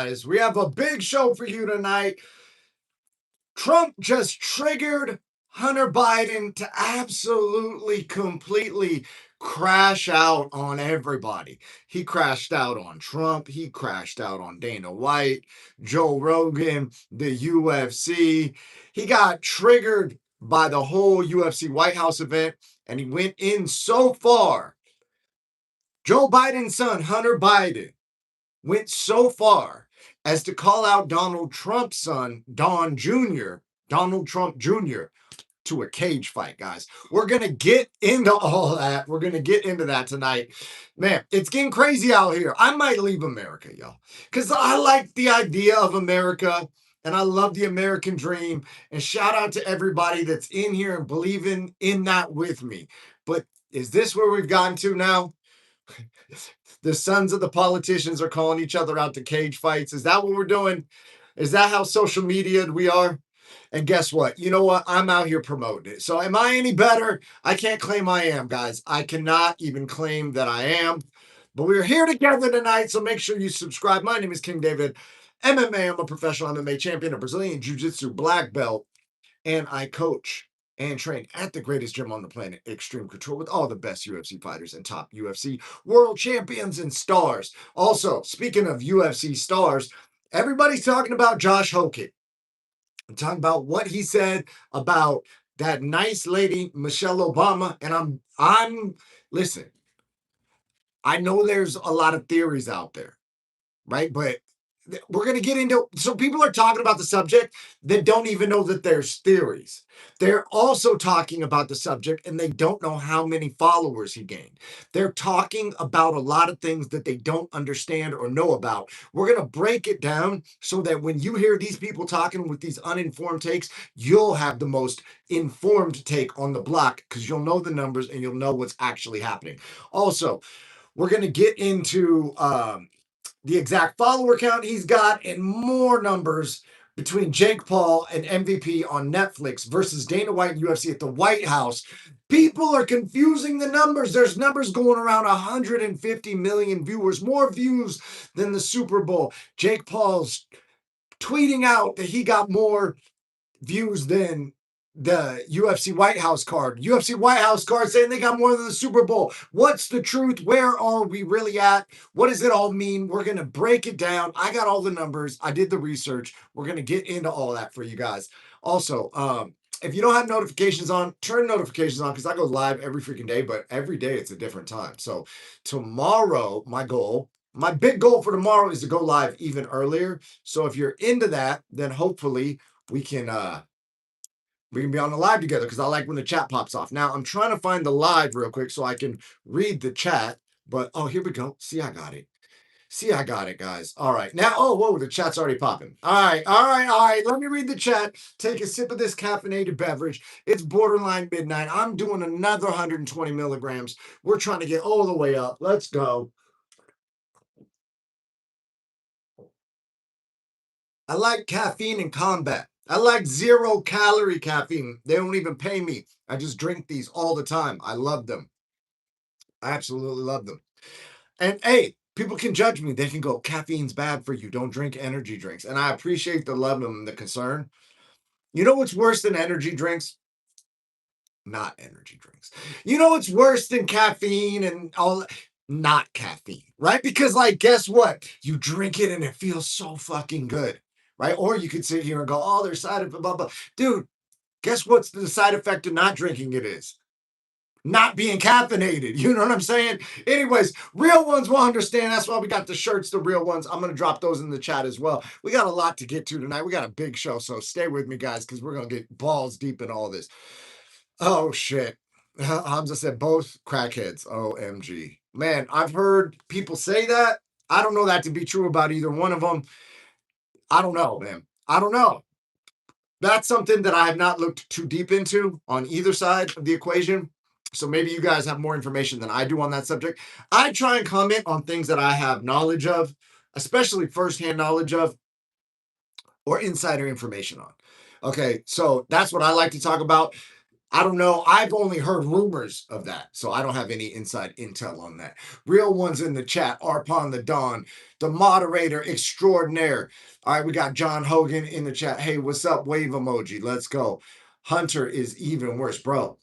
guys. We have a big show for you tonight. Trump just triggered Hunter Biden to absolutely, completely crash out on everybody. He crashed out on Trump. He crashed out on Dana White, Joe Rogan, the UFC. He got triggered by the whole UFC White House event, and he went in so far. Joe Biden's son, Hunter Biden, went so far as to call out Donald Trump's son, Donald Trump Jr., to a cage fight, guys. We're going to get into all that. We're going to get into that tonight. Man, it's getting crazy out here. I might leave America, y'all, because I like the idea of America and I love the American dream. And shout out to everybody that's in here and believing in that with me. But is this where we've gotten to now? The sons of the politicians are calling each other out to cage fights. Is that what we're doing? Is that how social media we are? And guess what? You know what? I'm out here promoting it. So am I any better? I can't claim I am, guys. I cannot even claim that I am. But we're here together tonight, so make sure you subscribe. My name is King David. MMA, I'm a professional MMA champion, a Brazilian Jiu-Jitsu black belt, and I coach and train at the greatest gym on the planet, Extreme Couture, with all the best UFC fighters and top UFC world champions and stars. Also, speaking of UFC stars, everybody's talking about Josh Hogan. I'm talking about what he said about that nice lady, Michelle Obama. And I'm listen, I know there's a lot of theories out there, right? But we're going to get into, so people are talking about the subject that don't even know that there's theories. They're also talking about the subject and they don't know how many followers he gained. They're talking about a lot of things that they don't understand or know about. We're going to break it down so that when you hear these people talking with these uninformed takes, you'll have the most informed take on the block because you'll know the numbers and you'll know what's actually happening. Also, we're going to get into the exact follower count he's got and more numbers between Jake Paul and MVP on Netflix versus Dana White and UFC at the White House. People are confusing the numbers. There's numbers going around 150 million viewers, more views than the Super Bowl. Jake Paul's tweeting out that he got more views than the UFC White House card. UFC White House card saying they got more than the Super Bowl. What's the truth? Where are we really at? What does it all mean? We're going to break it down. I got all the numbers. I did the research. We're going to get into all that for you guys. Also, if you don't have notifications on, turn notifications on because I go live every freaking day, but every day it's a different time. So tomorrow, my big goal for tomorrow is to go live even earlier. So if you're into that, then hopefully we can be on the live together because I like when the chat pops off. Now I'm trying to find the live real quick so I can read the chat. But oh, here we go. See, I got it. See, I got it, guys. All right. Now, oh, whoa, the chat's already popping. All right. Let me read the chat. Take a sip of this caffeinated beverage. It's borderline midnight. I'm doing another 120 milligrams. We're trying to get all the way up. Let's go. I like caffeine in combat. I like 0-calorie caffeine. They don't even pay me. I just drink these all the time. I love them. I absolutely love them. And hey, people can judge me. They can go, caffeine's bad for you. Don't drink energy drinks. And I appreciate the love and the concern. You know what's worse than energy drinks? Not energy drinks. You know what's worse than caffeine and all? Not caffeine, right? Because, like, guess what? You drink it and it feels so fucking good, right? Or you could sit here and go, oh, there's side effect, blah, blah. Dude, guess what's the side effect of not drinking it is? Not being caffeinated. You know what I'm saying? Anyways, real ones will understand. That's why we got the shirts, the real ones. I'm going to drop those in the chat as well. We got a lot to get to tonight. We got a big show, so stay with me, guys, because we're going to get balls deep in all this. Oh, shit. Hamza said both crackheads. OMG. Man, I've heard people say that. I don't know that to be true about either one of them. I don't know, man. I don't know. That's something that I have not looked too deep into on either side of the equation. So maybe you guys have more information than I do on that subject. I try and comment on things that I have knowledge of, especially firsthand knowledge of, or insider information on. Okay, so that's what I like to talk about. I don't know. I've only heard rumors of that, so I don't have any inside intel on that. Real ones in the chat. Arpon the Dawn, the moderator extraordinaire. All right, we got John Hogan in the chat. Hey, what's up? Wave emoji. Let's go. Hunter is even worse, bro.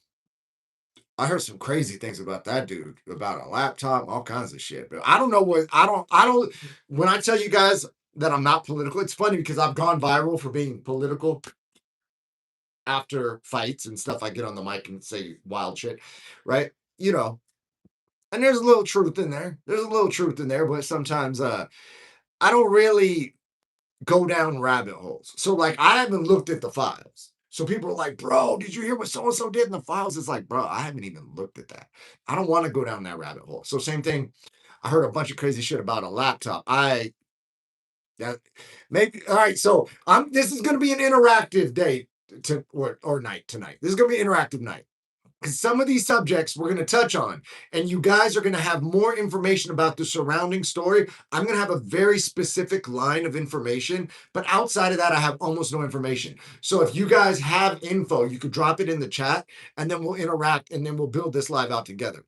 I heard some crazy things about that dude, about a laptop, all kinds of shit. But I don't know what I don't when I tell you guys that I'm not political, it's funny because I've gone viral for being political after fights and stuff. I get on the mic and say wild shit, right? You know, and there's a little truth in there. There's a little truth in there, but sometimes I don't really go down rabbit holes. So like I haven't looked at the files. So people are like, bro, did you hear what so-and-so did in the files? It's like, bro, I haven't even looked at that. I don't want to go down that rabbit hole. So same thing. I heard a bunch of crazy shit about a laptop. That maybe all right. So this is gonna be an interactive day or night tonight. This is gonna be an interactive night. Because some of these subjects we're going to touch on, and you guys are going to have more information about the surrounding story. I'm going to have a very specific line of information, but outside of that, I have almost no information. So if you guys have info, you could drop it in the chat, and then we'll interact, and then we'll build this live out together.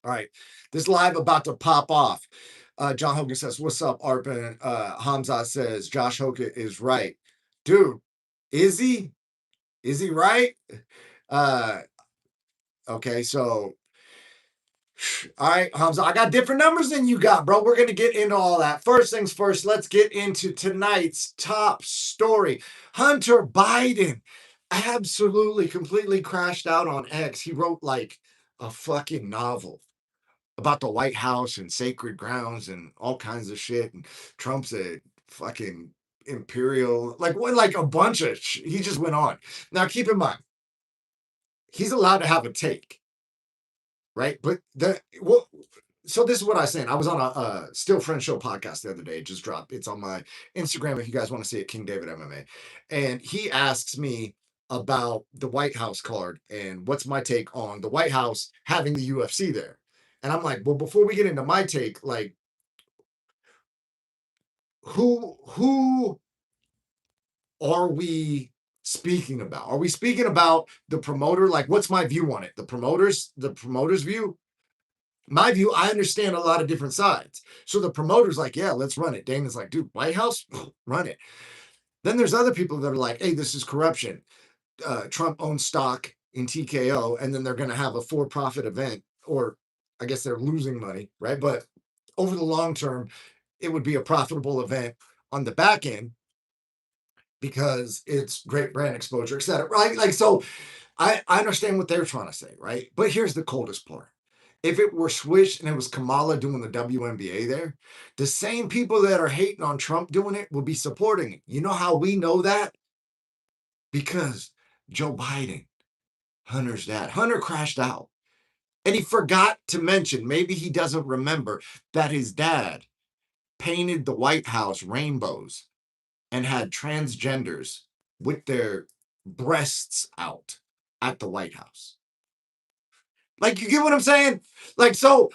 All right, this live about to pop off. John Hogan says, "What's up, Arpin?" Hamza says, "Josh Hogan is right, dude. Is he? Is he right?" Uh, Okay, so all right, Hamza, I got different numbers than you got, bro. We're gonna get into all that. First things first, let's get into tonight's top story. Hunter Biden absolutely completely crashed out on X. He wrote like a fucking novel about the White House and sacred grounds and all kinds of shit. And Trump's a fucking imperial, like what, like a bunch of he just went on. Now keep in mind, he's allowed to have a take, right? But so this is what I was saying. I was on a Still Friend Show podcast the other day. It just dropped. It's on my Instagram if you guys want to see it, King David MMA. And he asks me about the White House card and what's my take on the White House having the UFC there. And I'm like, well, before we get into my take, like, who are we speaking about? Are we speaking about the promoter? Like, what's my view on it? The promoters' view? My view, I understand a lot of different sides. So the promoter's like, yeah, let's run it. Dana's like, dude, White House, run it. Then there's other people that are like, hey, this is corruption. Trump owns stock in TKO, and then they're going to have a for-profit event, or I guess they're losing money, right? But over the long term, it would be a profitable event on the back end because it's great brand exposure, et cetera, right? Like, so I understand what they're trying to say, right? But here's the coldest part. If it were switched and it was Kamala doing the WNBA there, the same people that are hating on Trump doing it will be supporting it. You know how we know that? Because Joe Biden, Hunter's dad, Hunter crashed out. And he forgot to mention, maybe he doesn't remember, that his dad painted the White House rainbows and had transgenders with their breasts out at the White House. Like, you get what I'm saying? Like, so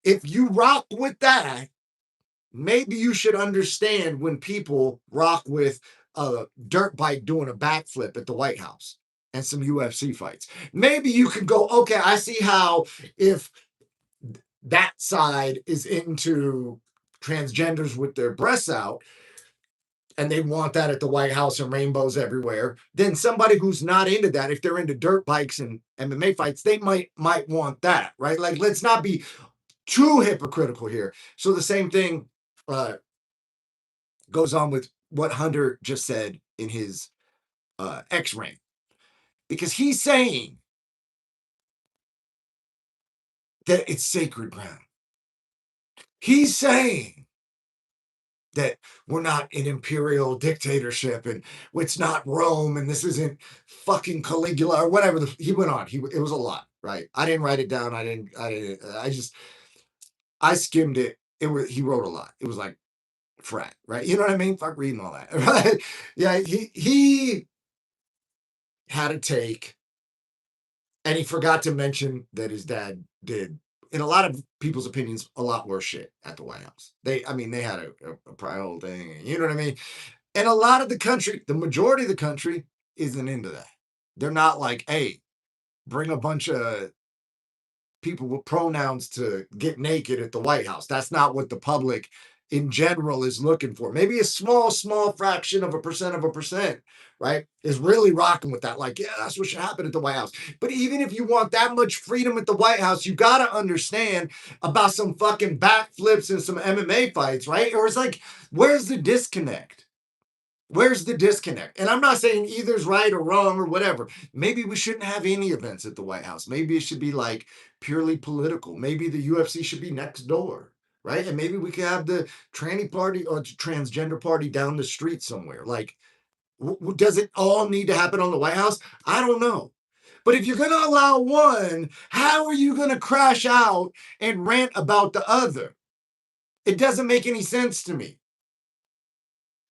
if you rock with that, maybe you should understand when people rock with a dirt bike doing a backflip at the White House and some UFC fights. Maybe you could go, okay, I see how if that side is into transgenders with their breasts out and they want that at the White House and rainbows everywhere, then somebody who's not into that, if they're into dirt bikes and MMA fights, they might want that, right? Like, let's not be too hypocritical here. So the same thing goes on with what Hunter just said in his X rant, because he's saying that it's sacred ground. He's saying that we're not an imperial dictatorship and it's not Rome and this isn't fucking Caligula or whatever. He went on. It was a lot, right? I didn't write it down. I skimmed it. He wrote a lot. It was like frat, right? You know what I mean? Fuck reading all that, right? Yeah, he had a take, and he forgot to mention that his dad did, in a lot of people's opinions, a lot worse shit at the White House. I mean, they had a prior thing, you know what I mean? And a lot of the country, the majority of the country, isn't into that. They're not like, hey, bring a bunch of people with pronouns to get naked at the White House. That's not what the public in general is looking for. Maybe a small fraction of a percent, right, is really rocking with that. Like, yeah, that's what should happen at the White House. But even if you want that much freedom at the White House, you got to understand about some fucking backflips and some MMA fights, right? Or it's like, where's the disconnect? Where's the disconnect? And I'm not saying either's right or wrong or whatever. Maybe we shouldn't have any events at the White House. Maybe it should be like purely political. Maybe the UFC should be next door, right? And maybe we could have the tranny party or transgender party down the street somewhere. Like, does it all need to happen on the White House? I don't know. But if you're going to allow one, how are you going to crash out and rant about the other? It doesn't make any sense to me.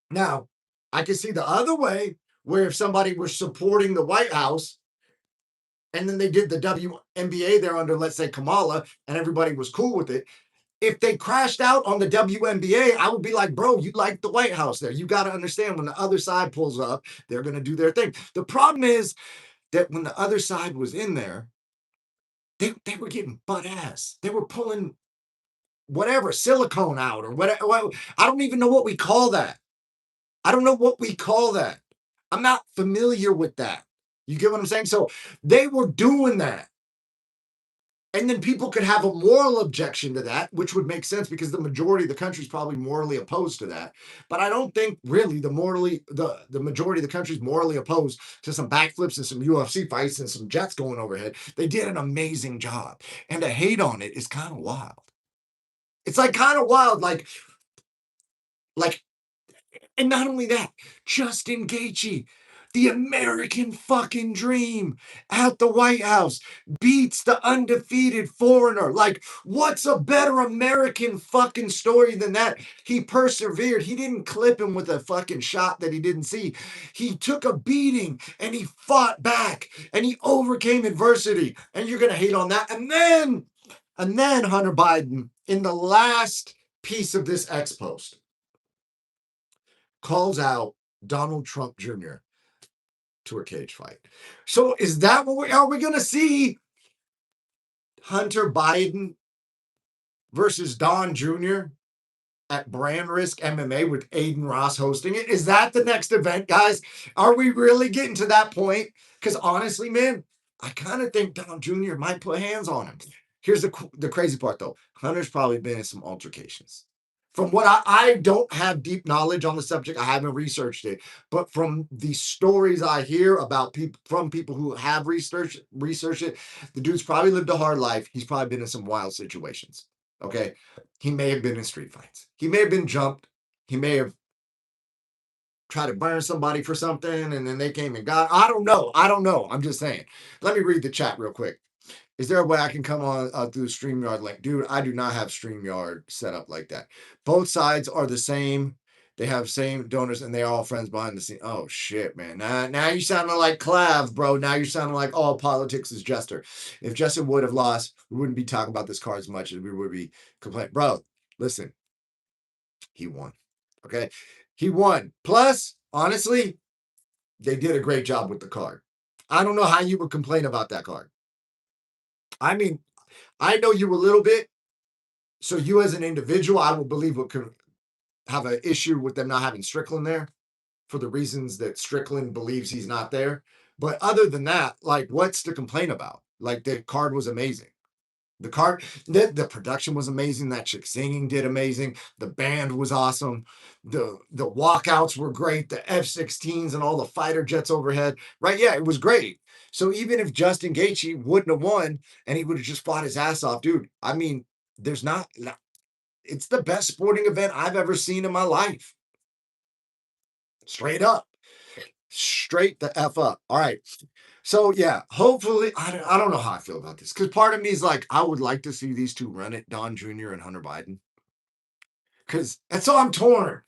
Now, I can see the other way where if somebody was supporting the White House and then they did the WNBA there under, let's say, Kamala, and everybody was cool with it. If they crashed out on the WNBA, I would be like, bro, you like the White House there. You got to understand when the other side pulls up, they're going to do their thing. The problem is that when the other side was in there, they were getting butt ass. They were pulling whatever, silicone out or whatever. I don't even know what we call that. I don't know what we call that. I'm not familiar with that. You get what I'm saying? So they were doing that. And then people could have a moral objection to that, which would make sense because the majority of the country is probably morally opposed to that. But I don't think really the majority of the country is morally opposed to some backflips and some UFC fights and some jets going overhead. They did an amazing job. And to hate on it is kind of wild. It's like kind of wild, like and not only that, Justin Gaethje, the American fucking dream at the White House, beats the undefeated foreigner. Like, what's a better American fucking story than that? He persevered. He didn't clip him with a fucking shot that he didn't see. He took a beating and he fought back and he overcame adversity. And you're going to hate on that. And then Hunter Biden, in the last piece of this X post, calls out Donald Trump Jr. to a cage fight. So is that what are we going to see? Hunter Biden versus Don Jr. at Brand Risk MMA with Aiden Ross hosting it? Is that the next event, guys? Are we really getting to that point? Because honestly, man, I kind of think Don Jr. might put hands on him. Here's the crazy part, though. Hunter's probably been in some altercations. From what I don't have deep knowledge on the subject, I haven't researched it, but from the stories I hear about people who have researched it, the dude's probably lived a hard life. He's probably been in some wild situations. Okay, he may have been in street fights. He may have been jumped. He may have tried to burn somebody for something, and then they came and got. I don't know. I'm just saying. Let me read the chat real quick. Is there a way I can come on through the StreamYard link? Dude, I do not have StreamYard set up like that. Both sides are the same. They have same donors and they're all friends behind the scene. Oh shit, man. Now you sounding like Clav, bro. Now you're sounding like all politics is Jester. If Justin would have lost, we wouldn't be talking about this card as much as we would be complaining. Bro, listen, he won. Okay. He won. Plus, honestly, they did a great job with the card. I don't know how you would complain about that card. I mean, I know you a little bit. So you as an individual, I would believe would have an issue with them not having Strickland there for the reasons that Strickland believes he's not there. But other than that, like, what's to complain about? Like, the card was amazing. The production was amazing. That chick singing did amazing. The band was awesome. The walkouts were great. The F-16s and all the fighter jets overhead. Right? Yeah, it was great. So even if Justin Gaethje wouldn't have won and he would have just fought his ass off, dude, I mean, it's the best sporting event I've ever seen in my life. Straight up. Straight the F up. All right. So yeah, hopefully, I don't know how I feel about this because part of me is like, I would like to see these two run it, Don Jr. and Hunter Biden. And so I'm torn.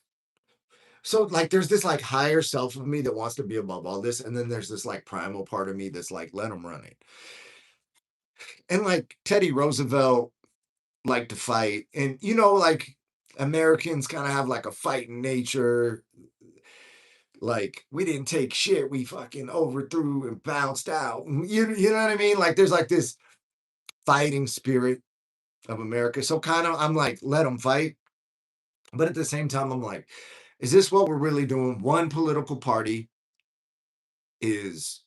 So like, there's this like higher self of me that wants to be above all this, and then there's this like primal part of me that's like, let them run it. And like Teddy Roosevelt liked to fight, and like Americans kind of have like a fighting nature. like we didn't take shit, we fucking overthrew and bounced out. You know what I mean? Like there's like this fighting spirit of America. So kind of I'm like, let them fight. But at the same time, I'm like, is this what we're really doing? One political party is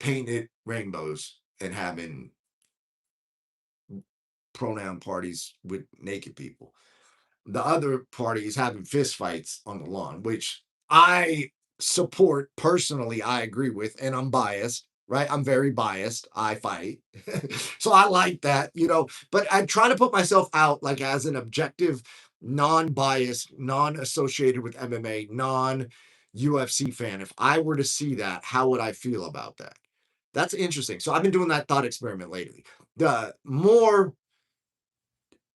painted rainbows and having pronoun parties with naked people. The other party is having fist fights on the lawn, which I support personally. I agree with, and I'm biased, right? I'm very biased. I fight. So I like that, but I try to put myself out like as an objective, non-biased, non-associated with MMA, non-UFC fan. If I were to see that, how would I feel about that? That's interesting. So I've been doing that thought experiment lately. The more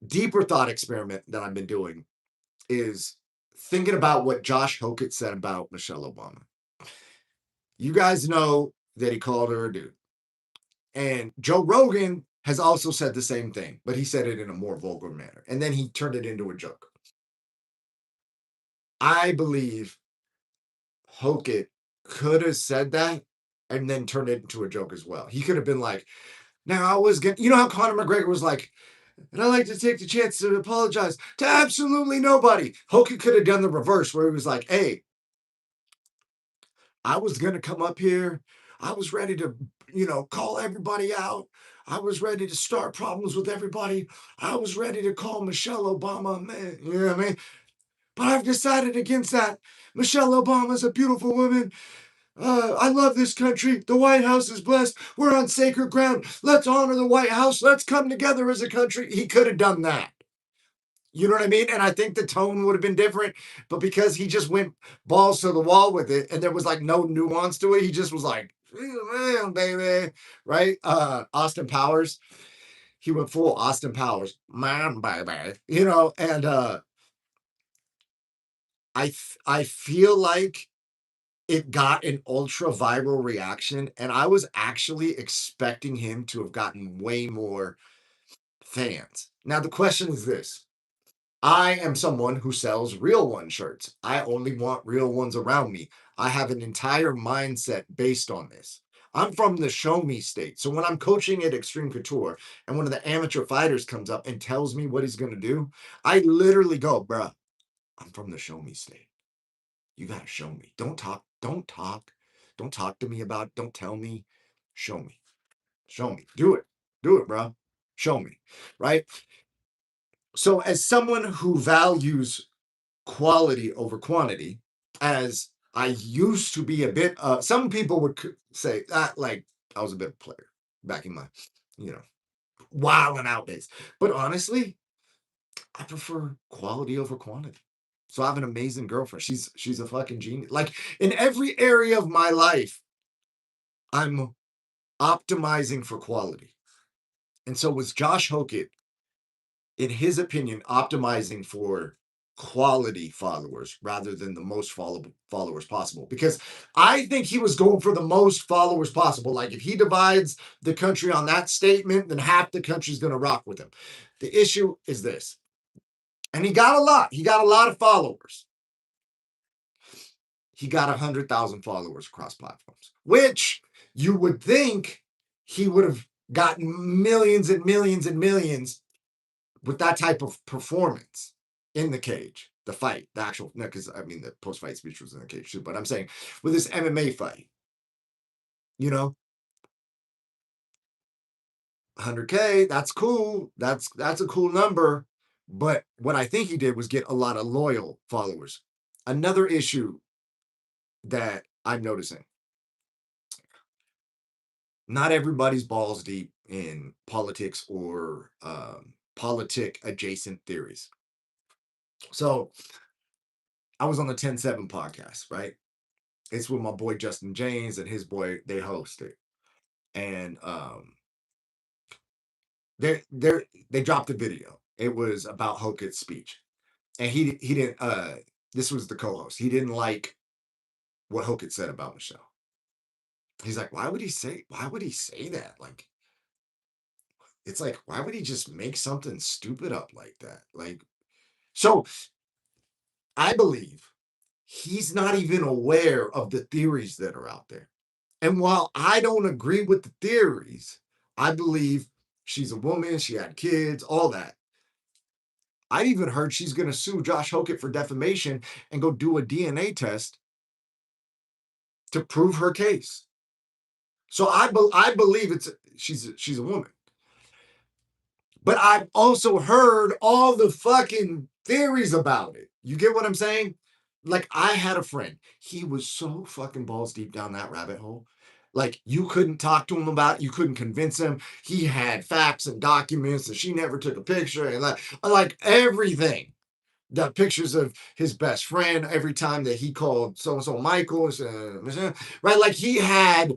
deeper thought experiment that I've been doing is thinking about what Josh Hokett said about Michelle Obama. You guys know that he called her a dude. And Joe Rogan has also said the same thing, but he said it in a more vulgar manner. And then he turned it into a joke. I believe Hokett could have said that and then turned it into a joke as well. He could have been like, now I was getting, you know how Conor McGregor was like, and I like to take the chance to apologize to absolutely nobody. Hokett could have done the reverse where he was like, hey, I was going to come up here. I was ready to, call everybody out. I was ready to start problems with everybody. I was ready to call Michelle Obama, man. You know what I mean? But I've decided against that. Michelle Obama is a beautiful woman. I love this country. The White House is blessed. We're on sacred ground. Let's honor the White House. Let's come together as a country. He could have done that. You know what I mean? And I think the tone would have been different, but because he just went balls to the wall with it and there was like no nuance to it, he just was like, man, baby, right? Austin Powers, he went full Austin Powers, man, baby, and I feel like it got an ultra viral reaction, and I was actually expecting him to have gotten way more fans. Now the question is this. I am someone who sells real one shirts. I only want real ones around me. I have an entire mindset based on this. I'm from the show me state. So when I'm coaching at Extreme Couture and one of the amateur fighters comes up and tells me what he's going to do, I literally go, bruh, I'm from the show me state. You got to show me. Don't talk. Don't talk. Don't talk to me about it. Don't tell me. Show me. Show me. Do it. Do it, bro. Show me. Right. So as someone who values quality over quantity, as I used to be a bit, some people would say that like I was a bit of a player back in my, you know, wild and out days. But honestly, I prefer quality over quantity. So I have an amazing girlfriend. She's a fucking genius. Like in every area of my life, I'm optimizing for quality. And so was Josh Hokett, in his opinion, optimizing for quality followers rather than the most followers possible. Because I think he was going for the most followers possible. Like if he divides the country on that statement, then half the country's going to rock with him. The issue is this. And he got a lot. He got a lot of followers. He got 100,000 followers across platforms, which you would think he would have gotten millions and millions and millions with that type of performance in the cage, the fight, the actual, no, because I mean, the post fight speech was in the cage too, but I'm saying with this MMA fight, you know, 100K, that's cool. That's a cool number. But what I think he did was get a lot of loyal followers. Another issue that I'm noticing, not everybody's balls deep in politics or politic adjacent theories. So I was on the 10-7 podcast, right? It's with my boy Justin James and his boy, they host it. And they dropped a video. It was about Hokett's speech. And he didn't this was the co-host. He didn't like what Hokett said about Michelle. He's like, why would he say that? Like, it's like, why would he just make something stupid up like that? Like, so I believe he's not even aware of the theories that are out there. And while I don't agree with the theories, I believe she's a woman, she had kids, all that. I even heard she's going to sue Josh Hokett for defamation and go do a DNA test to prove her case. So I believe she's a woman. But I've also heard all the fucking theories about it. You get what I'm saying? Like, I had a friend. He was so fucking balls deep down that rabbit hole. Like, you couldn't talk to him about it. You couldn't convince him. He had facts and documents that she never took a picture and like everything. The pictures of his best friend every time that he called so and so Michael, right? Like he had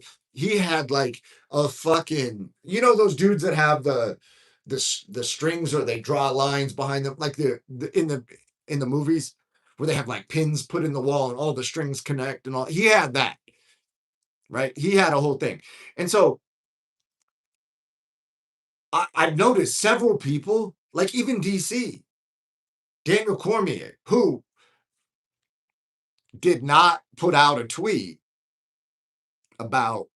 like a fucking, those dudes that have the strings, or they draw lines behind them, like in the movies where they have like pins put in the wall and all the strings connect and all. He had that, right? He had a whole thing, and so I've noticed several people, like even DC, Daniel Cormier, who did not put out a tweet about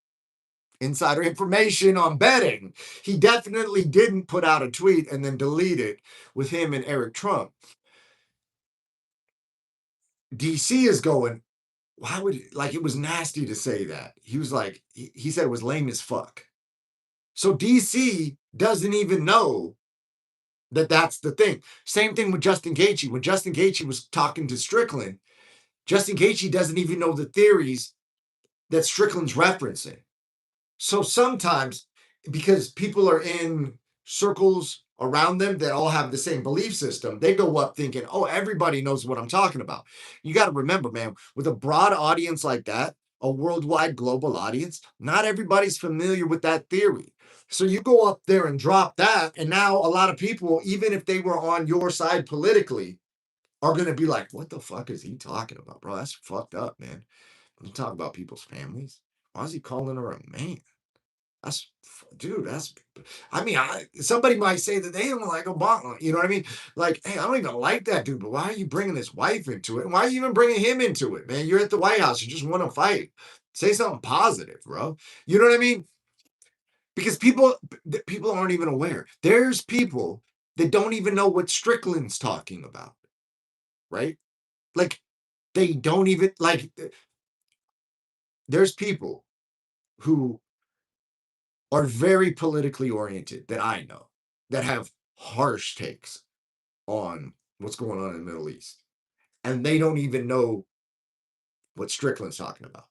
insider information on betting. He definitely didn't put out a tweet and then delete it with him and Eric Trump. DC is going, why would, like, it was nasty to say that. He was like, he said it was lame as fuck. So DC doesn't even know that that's the thing. Same thing with Justin Gaethje. When Justin Gaethje was talking to Strickland, Justin Gaethje doesn't even know the theories that Strickland's referencing. So sometimes, because people are in circles around them that all have the same belief system, they go up thinking, oh, everybody knows what I'm talking about. You got to remember, man, with a broad audience like that, a worldwide global audience, not everybody's familiar with that theory. So you go up there and drop that, and now a lot of people, even if they were on your side politically, are going to be like, what the fuck is he talking about, bro? That's fucked up, man. You talk about people's families. Why is he calling her a man? That's, dude, I mean, somebody might say that they don't like Obama. You know what I mean? Like, hey, I don't even like that dude, but why are you bringing his wife into it? And why are you even bringing him into it, man? You're at the White House. You just want to fight. Say something positive, bro. You know what I mean? Because people aren't even aware. There's people that don't even know what Strickland's talking about, right? Like, they don't even, like, there's people who are very politically oriented that I know that have harsh takes on what's going on in the Middle East. And they don't even know what Strickland's talking about.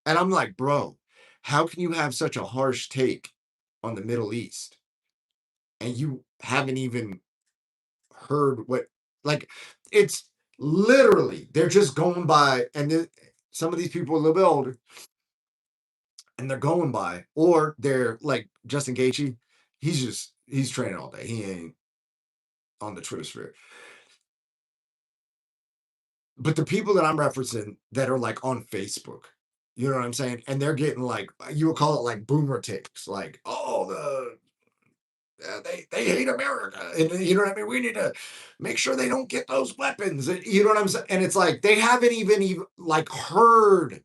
And I'm like, bro, how can you have such a harsh take on the Middle East and you haven't even heard what, like, it's literally, they're just going by, and some of these people are a little bit older, and they're going by, or they're like Justin Gaethje. He's training all day. He ain't on the Twitter sphere. But the people that I'm referencing that are like on Facebook, you know what I'm saying? And they're getting like, you would call it like boomer takes, like, oh, they hate America. And you know what I mean? We need to make sure they don't get those weapons. You know what I'm saying? And it's like, they haven't even like heard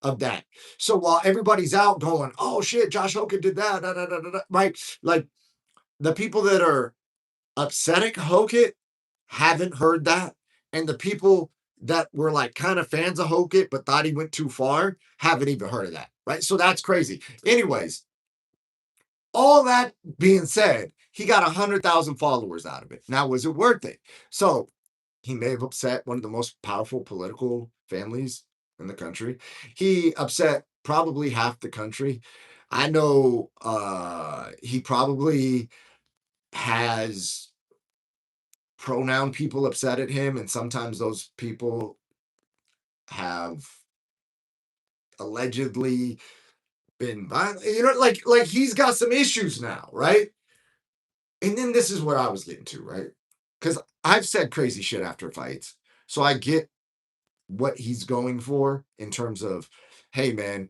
of that. So while everybody's out going, oh shit, Josh Hogan did that, da, da, da, da, da, right? Like, the people that are upset at Hogan haven't heard that. And the people that were like kind of fans of Hogan but thought he went too far haven't even heard of that. Right. So that's crazy. Anyways, all that being said, he got 100,000 followers out of it. Now, was it worth it? So he may have upset one of the most powerful political families in the country. He upset probably half the country. I know he probably has pronoun people upset at him, and sometimes those people have allegedly been violent. Like he's got some issues now, right? And then this is what I was getting to, right? Because I've said crazy shit after fights, so I get what he's going for in terms of, hey man,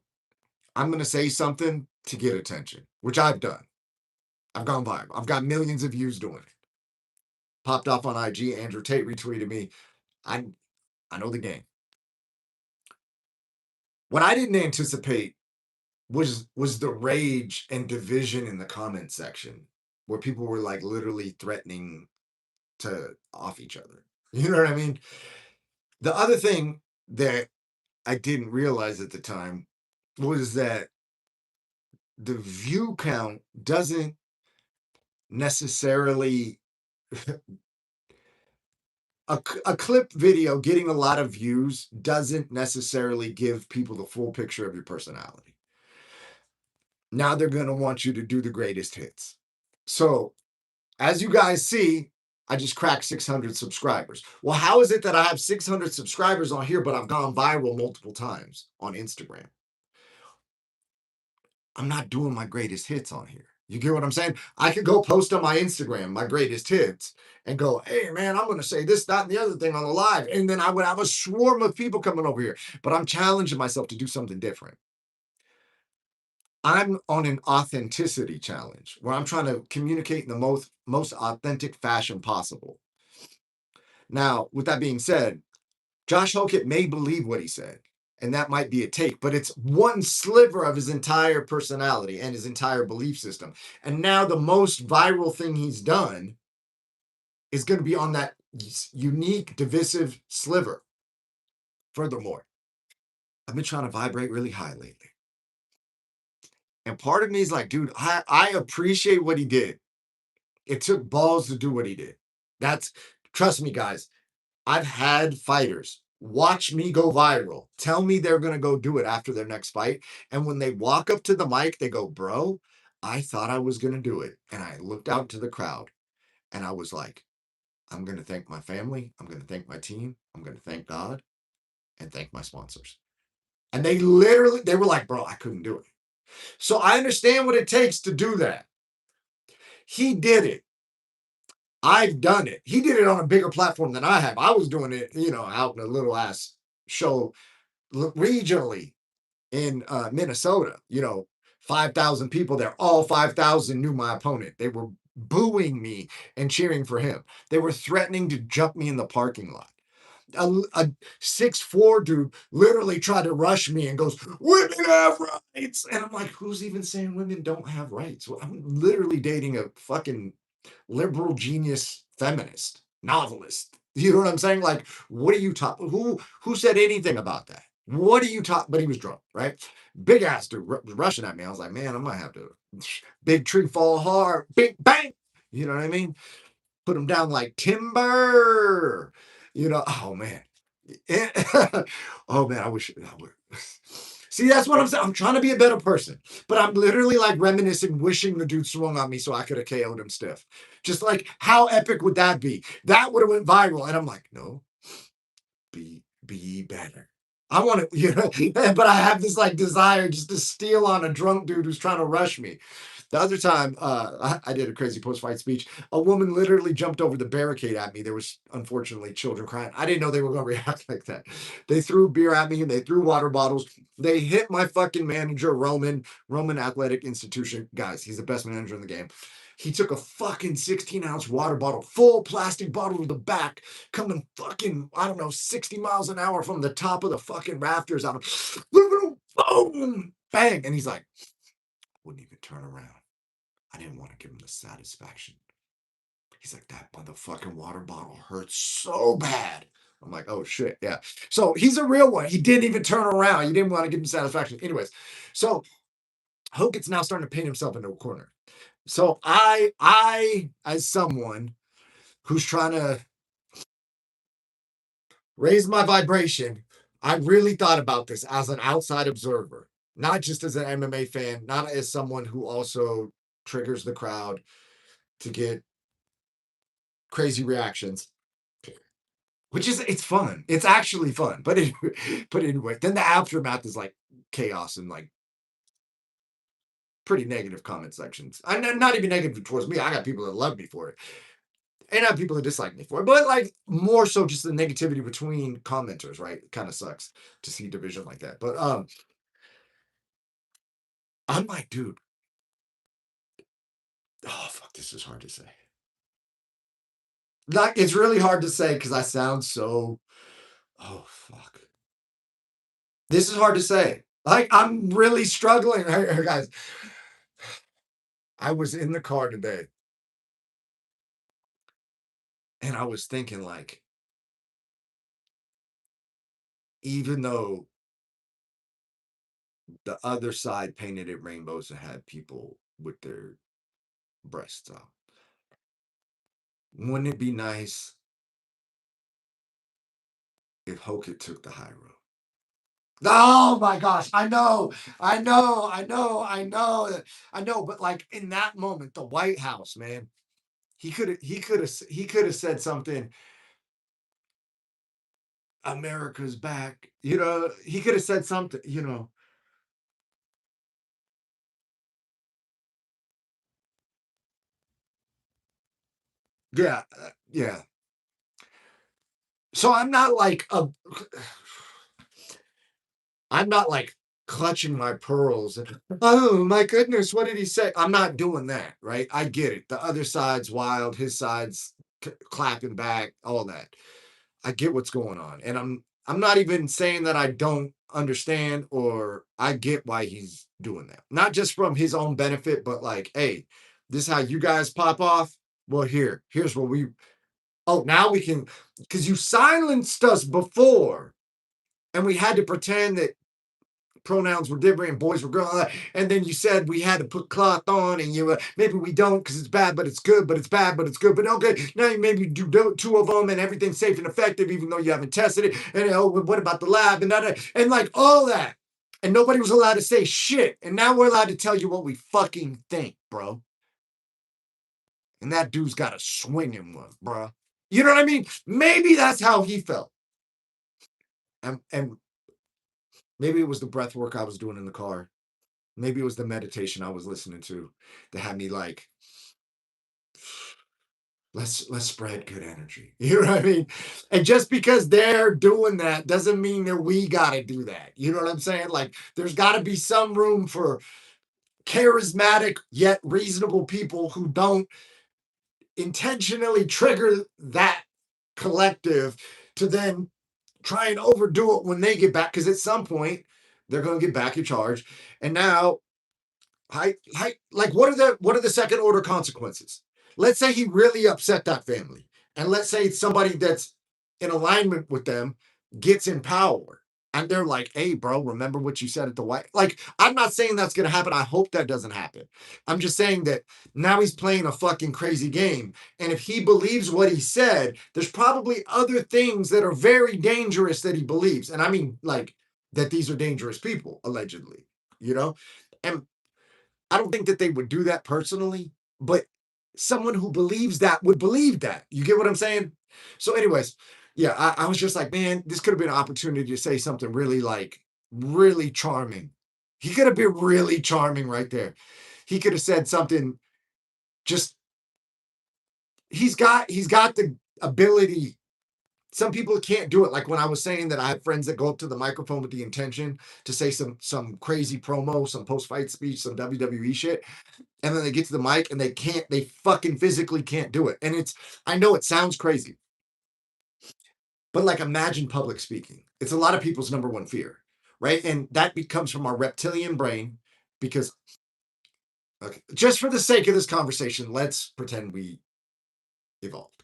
I'm gonna say something to get attention, which I've done. I've gone viral. I've got millions of views doing it. Popped off on IG. Andrew Tate retweeted me. I I know the game. What I didn't anticipate was the rage and division in the comment section where people were like literally threatening to off each other. You know what I mean? The other thing that I didn't realize at the time was that the view count doesn't necessarily a clip video getting a lot of views doesn't necessarily give people the full picture of your personality. Now they're going to want you to do the greatest hits. So, as you guys see, I just cracked 600 subscribers. Well, how is it that I have 600 subscribers on here, but I've gone viral multiple times on Instagram? I'm not doing my greatest hits on here. You get what I'm saying? I could go post on my Instagram my greatest hits and go, hey man, I'm going to say this, that, and the other thing on the live. And then I would have a swarm of people coming over here. But I'm challenging myself to do something different. I'm on an authenticity challenge where I'm trying to communicate in the most authentic fashion possible. Now, with that being said, Josh Hokett may believe what he said, and that might be a take, but it's one sliver of his entire personality and his entire belief system. And now the most viral thing he's done is going to be on that unique, divisive sliver. Furthermore, I've been trying to vibrate really high lately. And part of me is like, dude, I appreciate what he did. It took balls to do what he did. Trust me, guys, I've had fighters watch me go viral, tell me they're going to go do it after their next fight. And when they walk up to the mic, they go, bro, I thought I was going to do it. And I looked out to the crowd and I was like, I'm going to thank my family. I'm going to thank my team. I'm going to thank God and thank my sponsors. And they were like, bro, I couldn't do it. So I understand what it takes to do that. He did it. I've done it. He did it on a bigger platform than I have. I was doing it, out in a little ass show regionally in Minnesota. 5,000 people there. All 5,000 knew my opponent. They were booing me and cheering for him. They were threatening to jump me in the parking lot. A 6'4" dude literally tried to rush me and goes, women have rights. And I'm like, who's even saying women don't have rights? Well, I'm literally dating a fucking liberal genius feminist novelist. You know what I'm saying? Like, what are you talking? Who said anything about that? What are you talking? But he was drunk, right? Big ass dude rushing at me. I was like, man, I'm gonna have to. Big tree fall hard, big bang. You know what I mean? Put him down like timber. Oh man. Oh man, I wish I would. See, that's what I'm saying. I'm trying to be a better person, but I'm literally like reminiscing, wishing the dude swung on me so I could have KO'd him stiff. Just like, how epic would that be? That would have went viral. And I'm like, no, be better. I want to, but I have this like desire just to steal on a drunk dude who's trying to rush me. The other time, I did a crazy post-fight speech. A woman literally jumped over the barricade at me. There was unfortunately children crying. I didn't know they were going to react like that. They threw beer at me and they threw water bottles. They hit my fucking manager, Roman Athletic Institution. Guys, he's the best manager in the game. He took a fucking 16-ounce water bottle, full plastic bottle to the back, coming fucking, I don't know, 60 miles an hour from the top of the fucking rafters out of boom, bang. And he's like, wouldn't even turn around. I didn't want to give him the satisfaction. He's like, that motherfucking water bottle hurts so bad. I'm like, oh shit, yeah. So he's a real one. He didn't even turn around. You didn't want to give him satisfaction. Anyways, so Hoket's now starting to paint himself into a corner. So I, as someone who's trying to raise my vibration, I really thought about this as an outside observer, not just as an MMA fan, not as someone who also triggers the crowd to get crazy reactions, it's fun. It's actually fun. But anyway, then the aftermath is like chaos and like pretty negative comment sections. I'm not even negative towards me. I got people that love me for it. And I have people that dislike me for it. But like more so just the negativity between commenters, right? It kind of sucks to see division like that. But I'm like, dude, oh fuck, this is hard to say. Like, it's really hard to say because I sound so Oh, fuck. This is hard to say. Like, I'm really struggling right here, guys. I was in the car today and I was thinking, like, even though the other side painted it rainbows and had people with their breasts out, wouldn't it be nice if Hokit took the high road? Oh my gosh, I know, but like in that moment, the White House, man, he could have said something, America's back. He could have said something. Yeah, yeah. So I'm not like clutching my pearls. Oh my goodness, what did he say? I'm not doing that, right? I get it. The other side's wild, his side's clapping back, all that. I get what's going on. And I'm not even saying that I don't understand, or I get why he's doing that. Not just from his own benefit, but like, hey, this is how you guys pop off. Well, here's what we oh, now we can, because you silenced us before and we had to pretend that pronouns were different and boys were girls. And then you said we had to put cloth on, and maybe we don't because it's bad, but it's good, but it's bad, but it's good. But okay, now you maybe do two of them and everything's safe and effective, even though you haven't tested it. And what about the lab and that, and like all that. And nobody was allowed to say shit. And now we're allowed to tell you what we fucking think, bro. And that dude's got a swinging one, bro. You know what I mean? Maybe that's how he felt. And maybe it was the breath work I was doing in the car. Maybe it was the meditation I was listening to that had me like, let's spread good energy. You know what I mean? And just because they're doing that doesn't mean that we gotta do that. You know what I'm saying? Like, there's gotta be some room for charismatic yet reasonable people who don't intentionally trigger that collective to then try and overdo it when they get back. Because at some point, they're going to get back in charge. And now like what are the second order consequences? Let's say he really upset that family, and let's say somebody that's in alignment with them gets in power, and they're like, "Hey, bro, remember what you said at the White?" Like, I'm not saying that's gonna happen. I hope that doesn't happen. I'm just saying that now he's playing a fucking crazy game, and if he believes what he said, there's probably other things that are very dangerous that he believes, and I mean, like, that these are dangerous people allegedly, you know, and I don't think that they would do that personally, but someone who believes that would believe that. You get what I'm saying? So, anyways, yeah, I was just like, man, this could have been an opportunity to say something really, like, really charming. He could have been really charming right there. He could have said something just he's got the ability. Some people can't do it. Like when I was saying that I have friends that go up to the microphone with the intention to say some crazy promo, some post-fight speech, some WWE shit, and then they get to the mic and they fucking physically can't do it. And I know it sounds crazy, but like, imagine public speaking. It's a lot of people's number one fear, right? And that becomes from our reptilian brain because, okay, just for the sake of this conversation, let's pretend we evolved.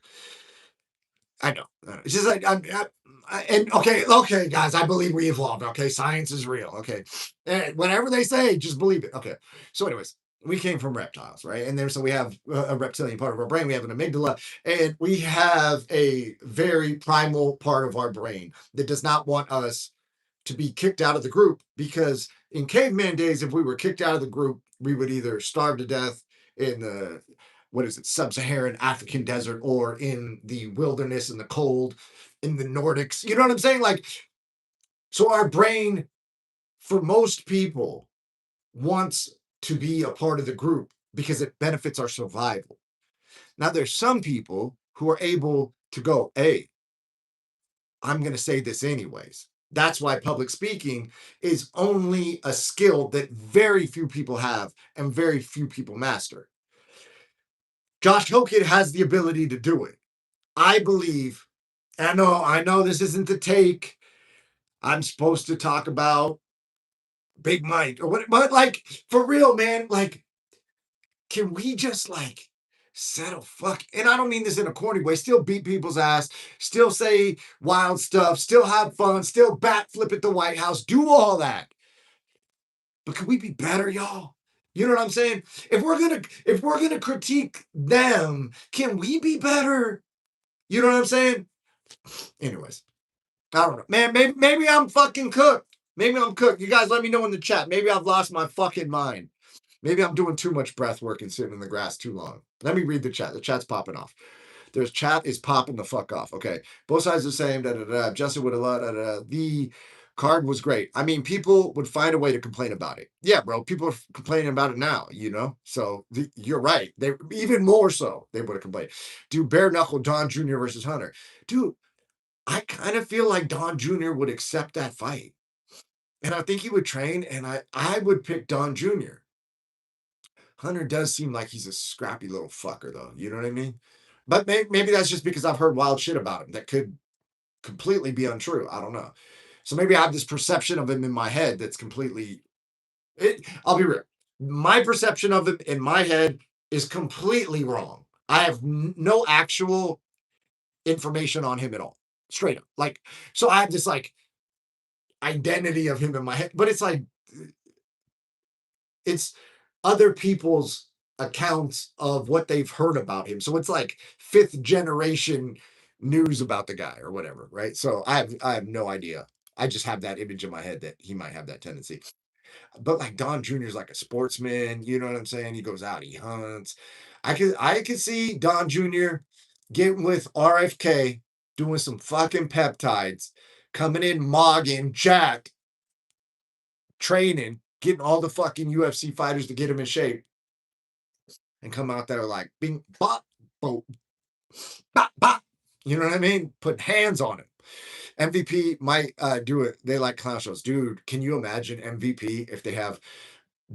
I know. It's just like and okay, guys, I believe we evolved. Okay, science is real. Okay, and whatever they say, just believe it. Okay. So, anyways, we came from reptiles, right? And so we have a reptilian part of our brain. We have an amygdala, and we have a very primal part of our brain that does not want us to be kicked out of the group, because in caveman days, if we were kicked out of the group, we would either starve to death in the what is it, sub-Saharan African desert, or in the wilderness in the cold in the Nordics. You know what I'm saying? Like, so our brain, for most people, wants to be a part of the group because it benefits our survival. Now, there's some people who are able to go, hey, I'm going to say this anyways. That's why public speaking is only a skill that very few people have and very few people master. Josh Hokit has the ability to do it. I believe I know this isn't the take. I'm supposed to talk about Big Mike or what, but like for real, man, like, can we just like settle fuck? And I don't mean this in a corny way, still beat people's ass, still say wild stuff, still have fun, still backflip at the White House, do all that. But can we be better, y'all? You know what I'm saying? If we're gonna critique them, can we be better? You know what I'm saying? Anyways, I don't know. Man, maybe I'm fucking cooked. Maybe I'm cooked. You guys let me know in the chat. Maybe I've lost my fucking mind. Maybe I'm doing too much breath work and sitting in the grass too long. Let me read the chat. The chat's popping off. There's chat is popping the fuck off. Okay. Both sides are the same. Da, da, da. Justin would have loved. Da, da, da. The card was great. I mean, people would find a way to complain about it. Yeah, bro. People are complaining about it now, you know? So you're right. They even more so, they would have complained. Dude, bare knuckle Don Jr. versus Hunter. Dude, I kind of feel like Don Jr. would accept that fight. And I think he would train, and I would pick Don Jr. Hunter does seem like he's a scrappy little fucker, though. You know what I mean? But maybe that's just because I've heard wild shit about him that could completely be untrue. I don't know. So maybe I have this perception of him in my head that's completely. I'll be real. My perception of him in my head is completely wrong. I have no actual information on him at all. Straight up. Like, so I have this like identity of him in my head, but it's like it's other people's accounts of what they've heard about him. So it's like fifth generation news about the guy or whatever, right? So I have no idea. I just have that image in my head that he might have that tendency. But like Don Jr. is like a sportsman, you know what I'm saying? He goes out, he hunts. I could see Don Jr. getting with RFK, doing some fucking peptides, coming in mogging, jacked, training, getting all the fucking UFC fighters to get him in shape and come out there like bing bop bop bop bop. You know what I mean? Put hands on him. MVP might do it. They like clown shows. Dude, can you imagine MVP if they have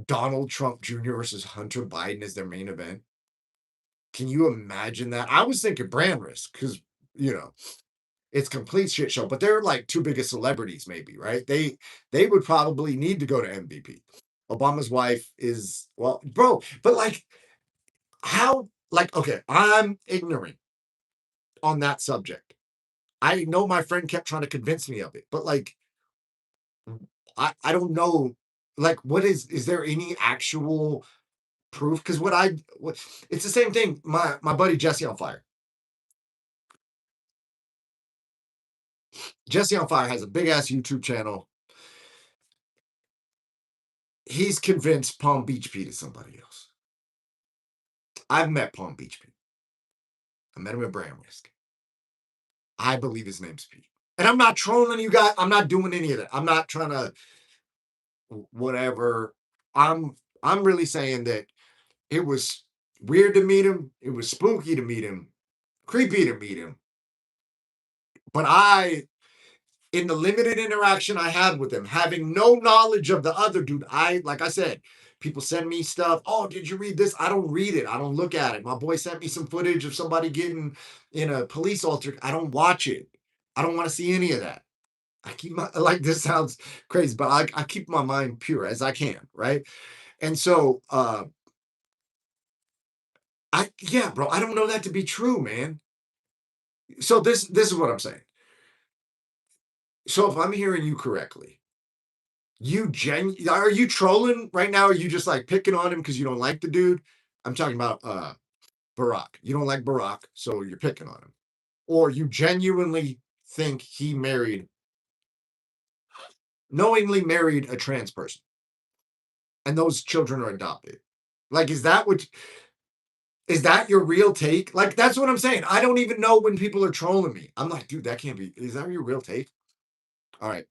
Donald Trump Jr. versus Hunter Biden as their main event? Can you imagine that? I was thinking brand risk because, you know, it's complete shit show, but they're like two biggest celebrities, maybe, right? They would probably need to go to MVP. Obama's wife is, well, bro, but like how, like, okay, I'm ignorant on that subject. I know my friend kept trying to convince me of it, but like, I don't know, like, what is there any actual proof? Because it's the same thing. My buddy Jesse on Fire. Jesse on Fire has a big ass YouTube channel. He's convinced Palm Beach Pete is somebody else. I've met Palm Beach Pete. I met him at Brand Risk. I believe his name's Pete. And I'm not trolling you guys. I'm not doing any of that. I'm not trying to whatever. I'm really saying that it was weird to meet him. It was spooky to meet him, creepy to meet him. But in the limited interaction I had with him, having no knowledge of the other dude, like I said, people send me stuff. Oh, did you read this? I don't read it. I don't look at it. My boy sent me some footage of somebody getting in a police altar. I don't watch it. I don't want to see any of that. I keep my like this sounds crazy, but I keep my mind pure as I can, right? And so yeah, bro, I don't know that to be true, man. So this is what I'm saying. So if I'm hearing you correctly, are you trolling right now? Or are you just like picking on him because you don't like the dude? I'm talking about Barack. You don't like Barack, so you're picking on him. Or you genuinely think he knowingly married a trans person and those children are adopted. Like, is that your real take? Like, that's what I'm saying. I don't even know when people are trolling me. I'm like, dude, that can't be. Is that your real take? All right.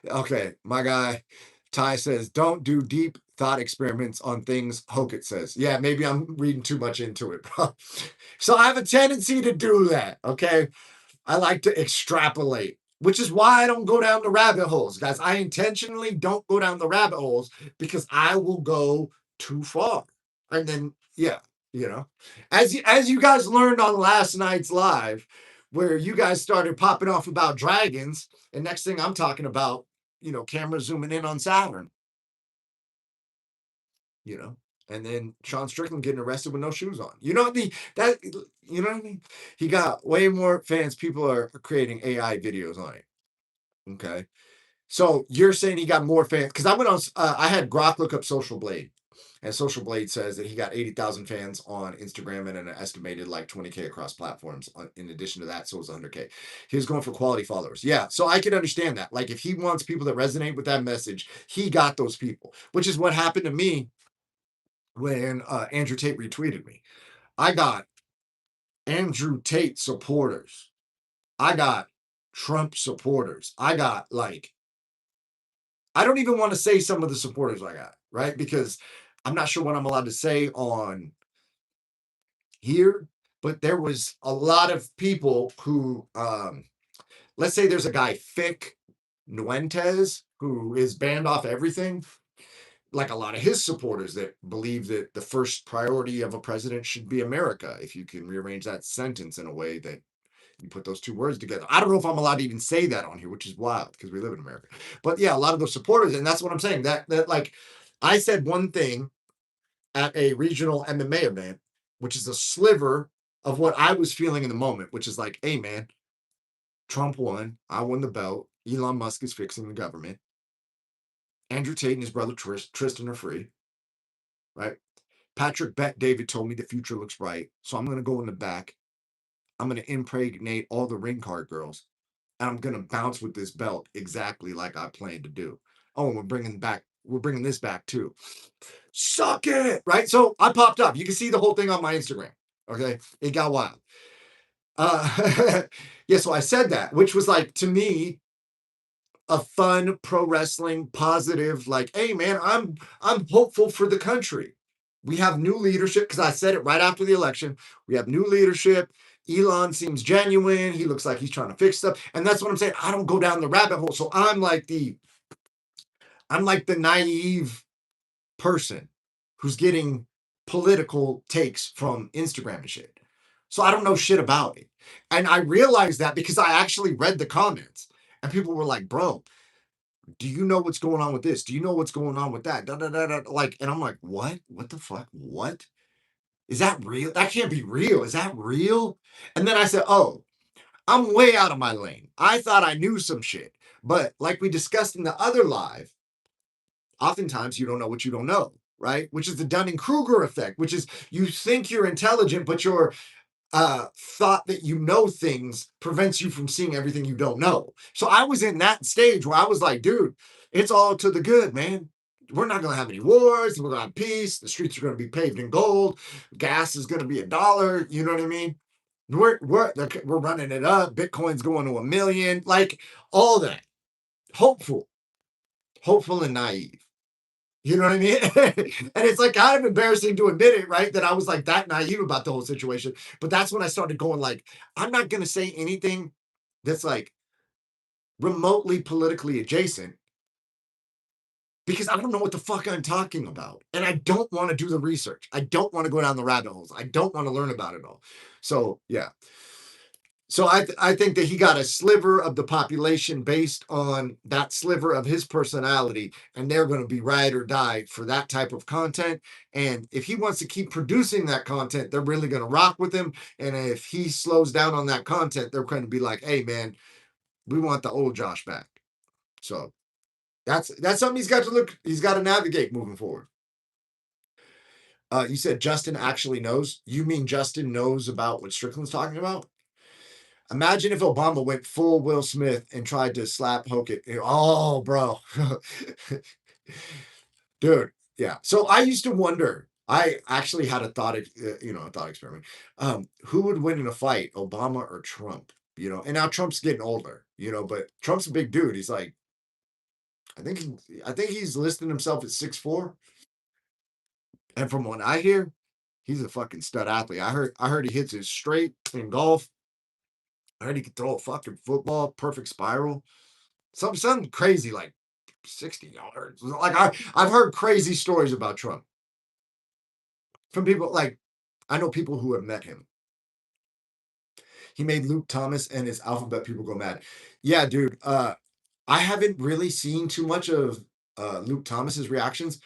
Okay. My guy, Ty says, don't do deep thought experiments on things Hokett says. Yeah, maybe I'm reading too much into it, bro. So I have a tendency to do that. Okay. I like to extrapolate, which is why I don't go down the rabbit holes, guys. I intentionally don't go down the rabbit holes because I will go too far. And then, yeah. You know, as you guys learned on last night's live, where you guys started popping off about dragons, and next thing I'm talking about, camera zooming in on Saturn, you know, and then Sean Strickland getting arrested with no shoes on. You know what I mean? He got way more fans. People are creating AI videos on it. Okay. So you're saying he got more fans? Because I went on, I had Grok look up Social Blade, and Social Blade says that he got 80,000 fans on Instagram and an estimated like 20K across platforms. In addition to that, so it was 100K. He was going for quality followers. Yeah, so I can understand that. Like if he wants people that resonate with that message, he got those people, which is what happened to me when Andrew Tate retweeted me. I got Andrew Tate supporters. I got Trump supporters. I got like I don't even want to say some of the supporters I got, right? Because I'm not sure what I'm allowed to say on here, but there was a lot of people who, let's say there's a guy, Fick Nuentes, who is banned off everything. Like a lot of his supporters that believe that the first priority of a president should be America, if you can rearrange that sentence in a way that you put those two words together. I don't know if I'm allowed to even say that on here, which is wild because we live in America. But yeah, a lot of those supporters, and that's what I'm saying. That like I said one thing at a regional MMA event, which is a sliver of what I was feeling in the moment, which is like, hey man, Trump won, I won the belt, Elon Musk is fixing the government, Andrew Tate and his brother Tristan are free, right? Patrick Bet David told me the future looks bright, so I'm gonna go in the back. I'm gonna impregnate all the ring card girls, and I'm gonna bounce with this belt exactly like I planned to do. Oh, and we're bringing this back too. Suck it, right? So I popped up. You can see the whole thing on my Instagram. Okay, it got wild. Yeah, so I said that, which was like to me a fun pro wrestling positive. Like, hey man, I'm hopeful for the country. We have new leadership because I said it right after the election. We have new leadership. Elon seems genuine. He looks like he's trying to fix stuff, and that's what I'm saying. I don't go down the rabbit hole, so I'm like the naive person who's getting political takes from Instagram and shit. So I don't know shit about it. And I realized that because I actually read the comments and people were like, bro, do you know what's going on with this? Do you know what's going on with that? Da, da, da, da. Like, and I'm like, what? What the fuck? What? Is that real? That can't be real. Is that real? And then I said, oh, I'm way out of my lane. I thought I knew some shit. But like we discussed in the other live, oftentimes you don't know what you don't know, right? Which is the Dunning-Kruger effect, which is you think you're intelligent, but your thought that you know things prevents you from seeing everything you don't know. So I was in that stage where I was like, dude, it's all to the good, man. We're not going to have any wars. We're going to have peace. The streets are going to be paved in gold. Gas is going to be $1. You know what I mean? We're running it up. Bitcoin's going to 1 million. Like all that. Hopeful, hopeful and naive. You know what I mean? And it's like kind of embarrassing to admit it, right? That I was like that naive about the whole situation. But that's when I started going like, I'm not going to say anything that's like remotely politically adjacent because I don't know what the fuck I'm talking about. And I don't want to do the research. I don't want to go down the rabbit holes. I don't want to learn about it all. So, yeah. So I think that he got a sliver of the population based on that sliver of his personality, and they're going to be ride or die for that type of content. And if he wants to keep producing that content, they're really going to rock with him. And if he slows down on that content, they're going to be like, "Hey, man, we want the old Josh back." So that's something he's got to look. He's got to navigate moving forward. You said Justin actually knows. You mean Justin knows about what Strickland's talking about? Imagine if Obama went full Will Smith and tried to slap Hogan. Oh, bro. Dude, yeah. So I used to wonder. I actually had a thought, a thought experiment. Who would win in a fight, Obama or Trump? And now Trump's getting older, but Trump's a big dude. He's like, I think he's listing himself at 6'4". And from what I hear, he's a fucking stud athlete. I heard he hits it straight in golf. I heard he could throw a fucking football, perfect spiral. Something crazy like 60 yards. Like I've heard crazy stories about Trump from people like I know people who have met him. He made Luke Thomas and his alphabet people go mad. Yeah, dude. I haven't really seen too much of Luke Thomas's reactions.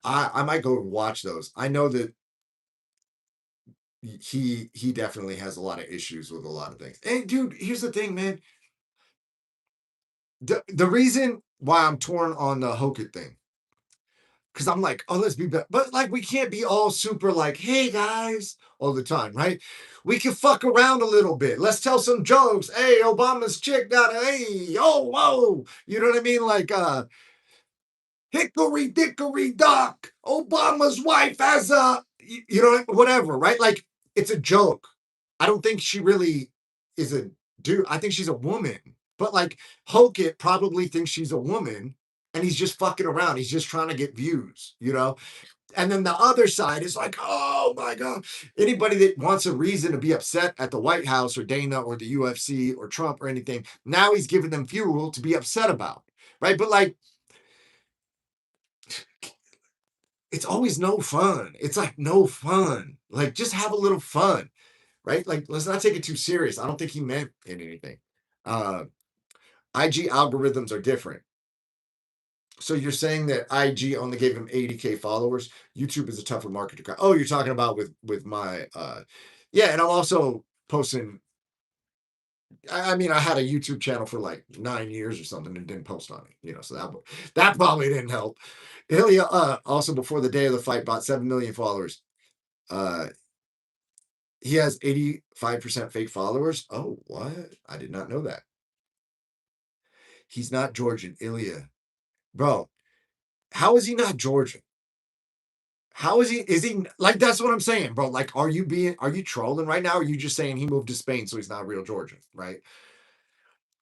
I might go watch those. I know that he definitely has a lot of issues with a lot of things. And dude, here's the thing, man. The reason why I'm torn on the Hokit thing, because I'm like, oh, let's be better. But like, we can't be all super like, hey guys, all the time, right? We can fuck around a little bit. Let's tell some jokes. Hey, Obama's chick got a hey, oh, whoa. You know what I mean? Like, hickory dickory dock. Obama's wife has a, you know, whatever, right? Like, it's a joke. I don't think she really is a dude. I think she's a woman. But like, Hokit probably thinks she's a woman and he's just fucking around. He's just trying to get views, you know? And then the other side is like, oh my God. Anybody that wants a reason to be upset at the White House or Dana or the UFC or Trump or anything, now he's giving them fuel to be upset about. Right. But like, it's always no fun. It's like no fun. Like, just have a little fun. Right. Like, let's not take it too serious. I don't think he meant anything. Uh, IG algorithms are different. So you're saying that IG only gave him 80K followers? YouTube is a tougher market to crack. Oh, you're talking about with my yeah, and I'm also posting. I mean, I had a YouTube channel for like 9 years or something and didn't post on it, you know, so that probably didn't help. Ilya also before the day of the fight bought 7 million followers. Uh he has 85% fake followers. Oh, what? I did not know that. He's not Georgian, Ilya. Bro, how is he not Georgian? How is he? Is he like that's what I'm saying, bro? Like, are you trolling right now? Or are you just saying he moved to Spain, so he's not real Georgian, right?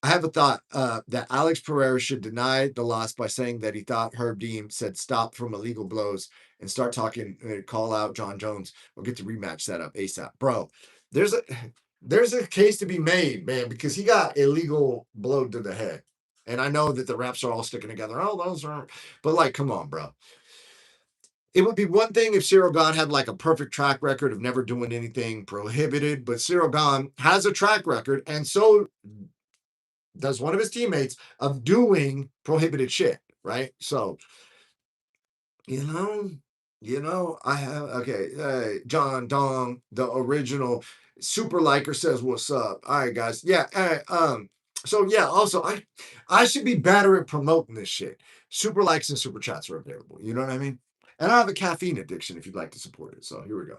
I have a thought that Alex Pereira should deny the loss by saying that he thought Herb Dean said stop from illegal blows and start talking, call out John Jones or get the rematch set up ASAP, bro. There's a there's a case to be made, man, because he got illegal blow to the head, and I know that the reps are all sticking together. Oh, those are, but like, come on, bro. It would be one thing if Cyril Gahn had like a perfect track record of never doing anything prohibited, but Cyril Gahn has a track record, and so does one of his teammates of doing prohibited shit, right? So, you know, I have okay, John Dong, the original super liker says what's up. All right, guys. Yeah, so yeah, also I should be better at promoting this shit. Super likes and super chats are available. You know what I mean? And I have a caffeine addiction if you'd like to support it. So here we go.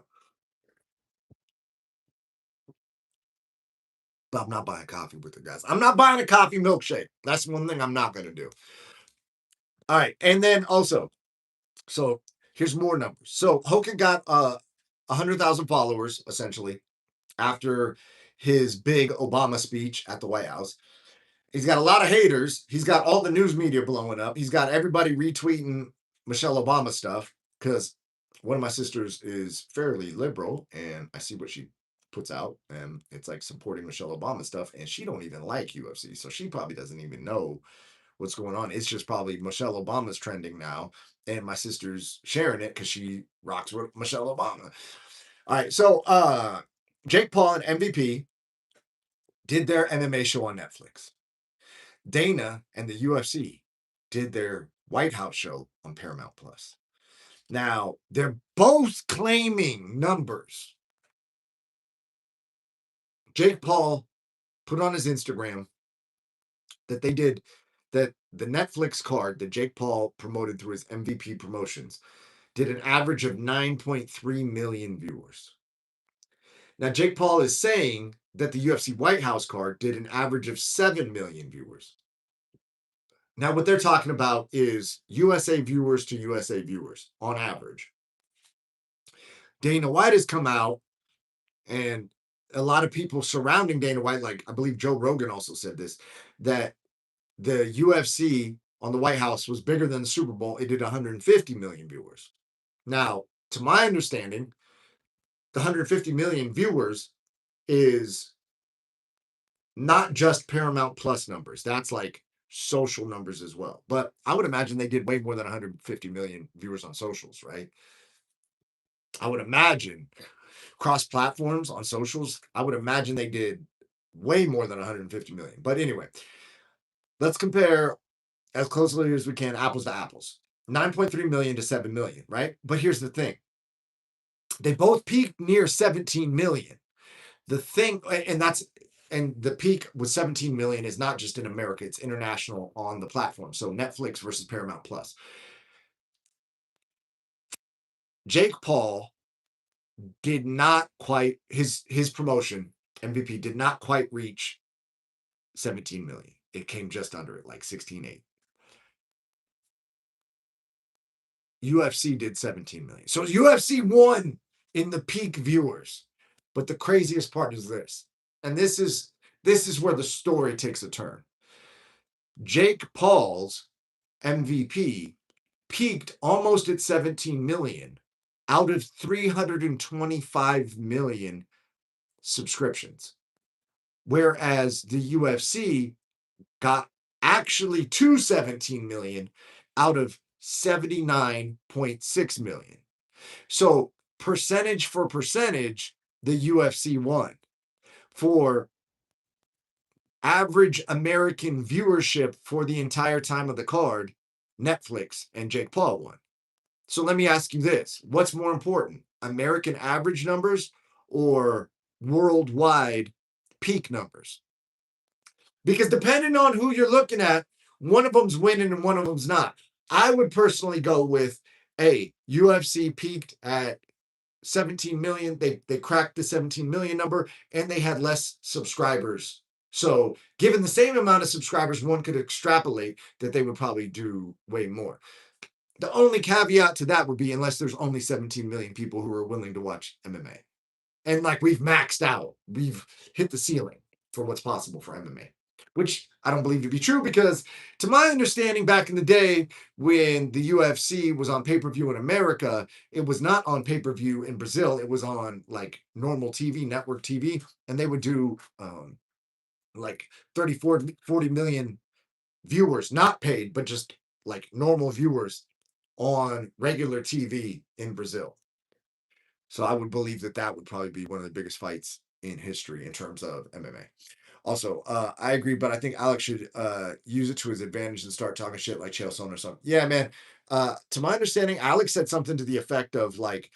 But I'm not buying coffee with the guys. I'm not buying a coffee milkshake. That's one thing I'm not going to do. All right. And then also, so here's more numbers. So Hogan got 100,000 followers essentially after his big Obama speech at the White House. He's got a lot of haters. He's got all the news media blowing up. He's got everybody retweeting Michelle Obama stuff because one of my sisters is fairly liberal and I see what she puts out and it's like supporting Michelle Obama stuff and she don't even like UFC. So she probably doesn't even know what's going on. It's just probably Michelle Obama's trending now and my sister's sharing it because she rocks with Michelle Obama. All right. So Jake Paul and MVP did their MMA show on Netflix. Dana and the UFC did their White House show on Paramount Plus. Now, they're both claiming numbers. Jake Paul put on his Instagram that they did that the Netflix card that Jake Paul promoted through his MVP promotions did an average of 9.3 million viewers. Now, Jake Paul is saying that the UFC White House card did an average of 7 million viewers. Now, what they're talking about is USA viewers to USA viewers on average. Dana White has come out, and a lot of people surrounding Dana White, like I believe Joe Rogan also said this, that the UFC on the White House was bigger than the Super Bowl. It did 150 million viewers. Now, to my understanding, the 150 million viewers is not just Paramount Plus numbers. That's like social numbers as well. But I would imagine they did way more than 150 million viewers on socials, right? I would imagine. cross platforms on socials, I would imagine they did way more than 150 million. But anyway, let's compare as closely as we can, apples to apples. 9.3 million to 7 million, right? But here's the thing. They both peaked near 17 million. The thing, and the peak with 17 million is not just in America, it's international on the platform. So Netflix versus Paramount Plus. Jake Paul did not quite, his promotion, MVP, did not quite reach 17 million. It came just under it, like 16.8. UFC did 17 million. So UFC won in the peak viewers. But the craziest part is this. And this is where the story takes a turn. Jake Paul's MVP peaked almost at 17 million out of 325 million subscriptions. Whereas the UFC got actually to 17 million out of 79.6 million. So percentage for percentage, the UFC won. For average American viewership for the entire time of the card, Netflix and Jake Paul won. So let me ask you this. What's more important, American average numbers or worldwide peak numbers? Because depending on who you're looking at, one of them's winning and one of them's not. I would personally go with UFC peaked at 17 million. They cracked the 17 million number and they had less subscribers. So given the same amount of subscribers, one could extrapolate that they would probably do way more. The only caveat to that would be unless there's only 17 million people who are willing to watch MMA. And like we've maxed out, we've hit the ceiling for what's possible for MMA, which I don't believe to be true because to my understanding back in the day when the UFC was on pay-per-view in America, it was not on pay-per-view in Brazil. It was on like normal TV, network TV, and they would do like 30, 40 million viewers, not paid, but just like normal viewers on regular TV in Brazil. So I would believe that that would probably be one of the biggest fights in history in terms of MMA. Also, I agree, but I think Alex should use it to his advantage and start talking shit like Chael Sonnen or something. Yeah, man. To my understanding, Alex said something to the effect of like,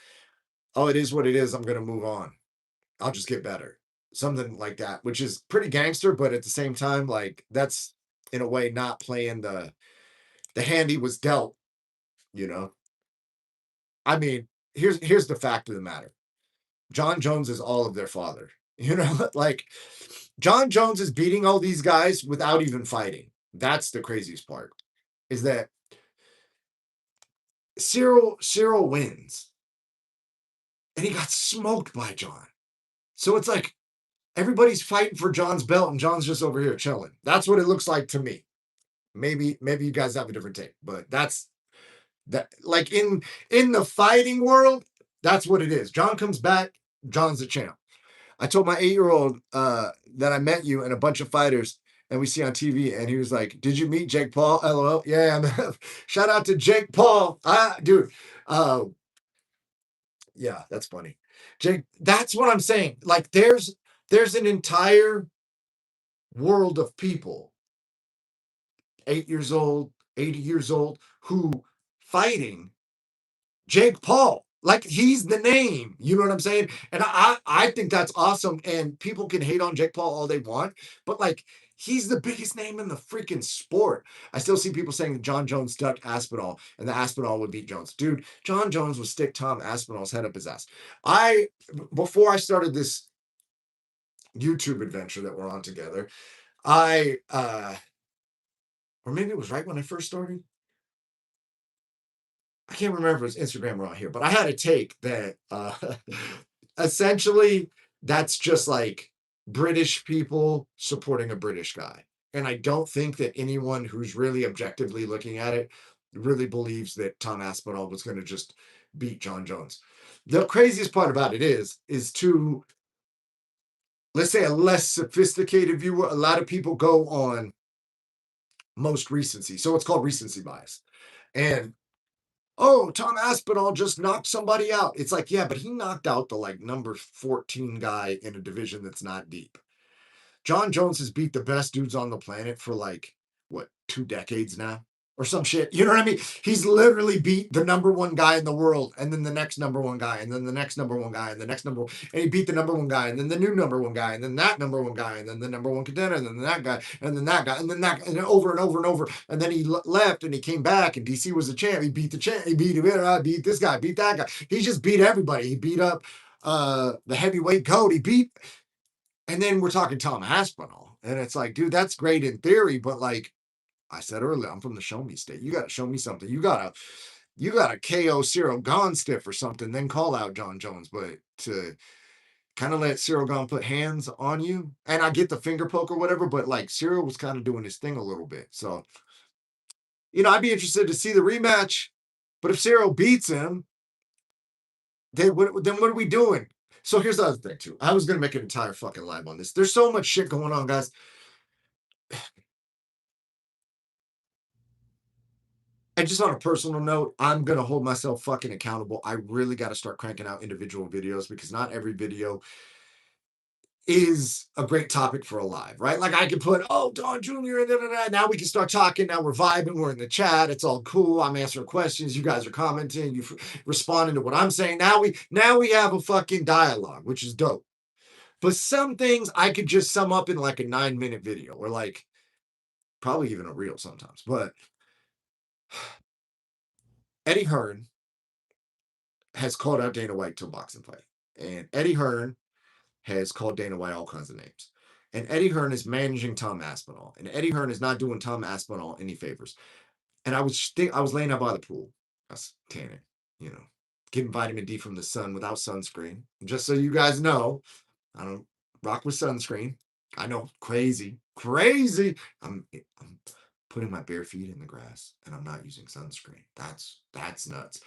"Oh, it is what it is. I'm gonna move on. I'll just get better." Something like that, which is pretty gangster, but at the same time, like that's in a way not playing the hand he was dealt. You know, I mean, here's the fact of the matter. John Jones is all of their father. You know, like John Jones is beating all these guys without even fighting. That's the craziest part. Is that Cyril wins, and he got smoked by John. So it's like everybody's fighting for John's belt, and John's just over here chilling. That's what it looks like to me. Maybe you guys have a different take, but that's that. Like in the fighting world, that's what it is. John comes back, John's the champ. I told my 8-year-old that I met you and a bunch of fighters and we see on TV, and he was like, "Did you meet Jake Paul?" LOL. Yeah, man. Shout out to Jake Paul. Dude. Yeah, that's funny. Jake, that's what I'm saying. Like there's an entire world of people, 8 years old, 80 years old, who fighting Jake Paul. Like he's the name, you know what I'm saying? And I think that's awesome. And people can hate on Jake Paul all they want, but like he's the biggest name in the freaking sport. I still see people saying that John Jones stuck Aspinall and the Aspinall would beat Jones. Dude, John Jones would stick Tom Aspinall's head up his ass. Before I started this YouTube adventure that we're on together, or maybe it was right when I first started. I can't remember if it's Instagram or on here, but I had a take that essentially that's just like British people supporting a British guy. And I don't think that anyone who's really objectively looking at it really believes that Tom Aspinall was going to just beat John Jones. The craziest part about it is to, let's say, a less sophisticated viewer, a lot of people go on most recency. So it's called recency bias. And oh, Tom Aspinall just knocked somebody out. It's like, yeah, but he knocked out the like number 14 guy in a division that's not deep. John Jones has beat the best dudes on the planet for like what 2 decades now or some shit. You know what I mean? He's literally beat the number one guy in the world, and then the next number one guy, and then the next number one guy, and the next number one, and he beat the number one guy, and then the new number one guy, and then that number one guy, and then the number one contender, and then that guy, and then that guy, and then that, and then over and over and over. And then he left and he came back, and DC was the champ. He beat the champ. He beat him. I beat this guy. Beat that guy. He just beat everybody. He beat up the heavyweight goat. He beat. And then we're talking Tom Aspinall. And it's like, dude, that's great in theory, but like I said earlier, I'm from the show me state. You gotta show me something. You gotta KO Cyril Gahn stiff or something, then call out John Jones. But to kind of let Cyril Gahn put hands on you, and I get the finger poke or whatever, but like Cyril was kind of doing his thing a little bit. So, I'd be interested to see the rematch. But if Cyril beats him, then what are we doing? So here's the other thing too. I was gonna make an entire fucking live on this. There's so much shit going on, guys. And just on a personal note, I'm gonna hold myself fucking accountable. I really got to start cranking out individual videos because not every video is a great topic for a live, right? Like I could put, oh, Don Jr. and da, da, da. Now we can start talking. Now we're vibing. We're in the chat. It's all cool. I'm answering questions. You guys are commenting. You responding to what I'm saying. Now we have a fucking dialogue, which is dope. But some things I could just sum up in like a 9-minute video or like probably even a reel sometimes. But Eddie Hearn has called out Dana White to a boxing fight. And Eddie Hearn has called Dana White all kinds of names. And Eddie Hearn is managing Tom Aspinall. And Eddie Hearn is not doing Tom Aspinall any favors. And I was laying out by the pool. I was tanning, getting vitamin D from the sun without sunscreen. Just so you guys know, I don't rock with sunscreen. I know, crazy. I'm putting my bare feet in the grass and I'm not using sunscreen. That's nuts.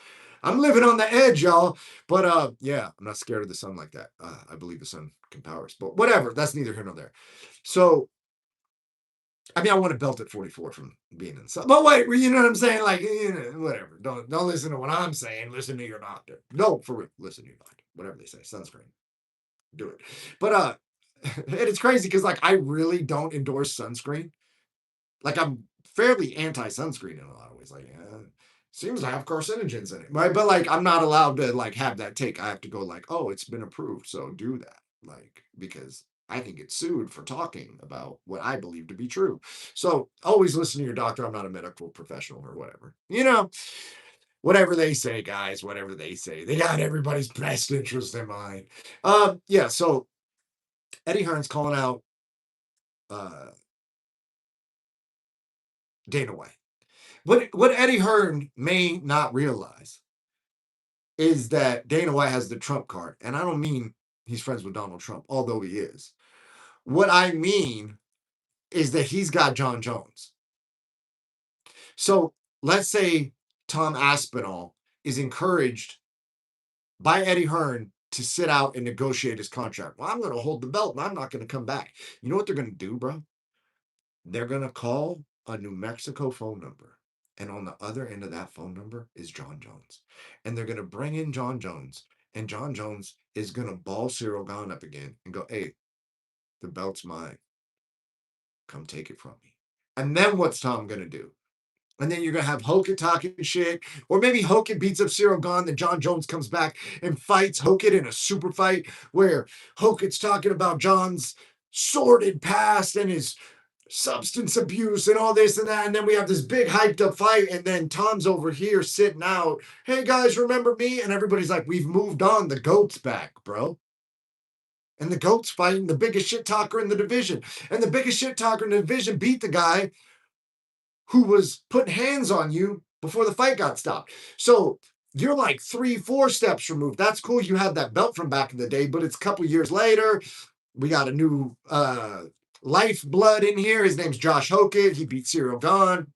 I'm living on the edge, y'all. But yeah, I'm not scared of the sun like that. I believe the sun can power us. But whatever, that's neither here nor there. So I mean, I want to belt at 44 from being in the sun. But wait, you know what I'm saying? Like, whatever. Don't listen to what I'm saying. Listen to your doctor. No, for real. Listen to your doctor. Whatever they say. Sunscreen. Do it. But and it's crazy because like I really don't endorse sunscreen. Like I'm fairly anti-sunscreen in a lot of ways. Like, seems to have carcinogens in it, right? But like, I'm not allowed to like have that take. I have to go like, oh, it's been approved, so do that. Like, because I can get sued for talking about what I believe to be true. So always listen to your doctor. I'm not a medical professional or whatever. Whatever they say, guys. Whatever they say, they got everybody's best interest in mind. Yeah. So Eddie Hearn's calling out uh Dana White. What Eddie Hearn may not realize is that Dana White has the Trump card. And I don't mean he's friends with Donald Trump, although he is. What I mean is that he's got John Jones. So let's say Tom Aspinall is encouraged by Eddie Hearn to sit out and negotiate his contract. Well, I'm going to hold the belt and I'm not going to come back. You know what they're going to do, bro? They're going to call a New Mexico phone number. And on the other end of that phone number is John Jones. And they're going to bring in John Jones. And John Jones is going to ball Cyril Gahn up again and go, hey, the belt's mine. Come take it from me. And then what's Tom going to do? And then you're going to have Hokit talking shit. Or maybe Hokit beats up Cyril Gahn. Then John Jones comes back and fights Hokit in a super fight where Hokit's talking about John's sordid past and his substance abuse and all this and that. And then we have this big hyped up fight. And then Tom's over here sitting out. Hey guys, remember me? And everybody's like, we've moved on. The GOAT's back, bro. And the GOAT's fighting the biggest shit talker in the division. And the biggest shit talker in the division beat the guy who was putting hands on you before the fight got stopped. So you're like 3-4 steps removed. That's cool. You had that belt from back in the day, but it's a couple years later. We got a new lifeblood in here. His name's Josh Hokit. He beat Cyril Gahn.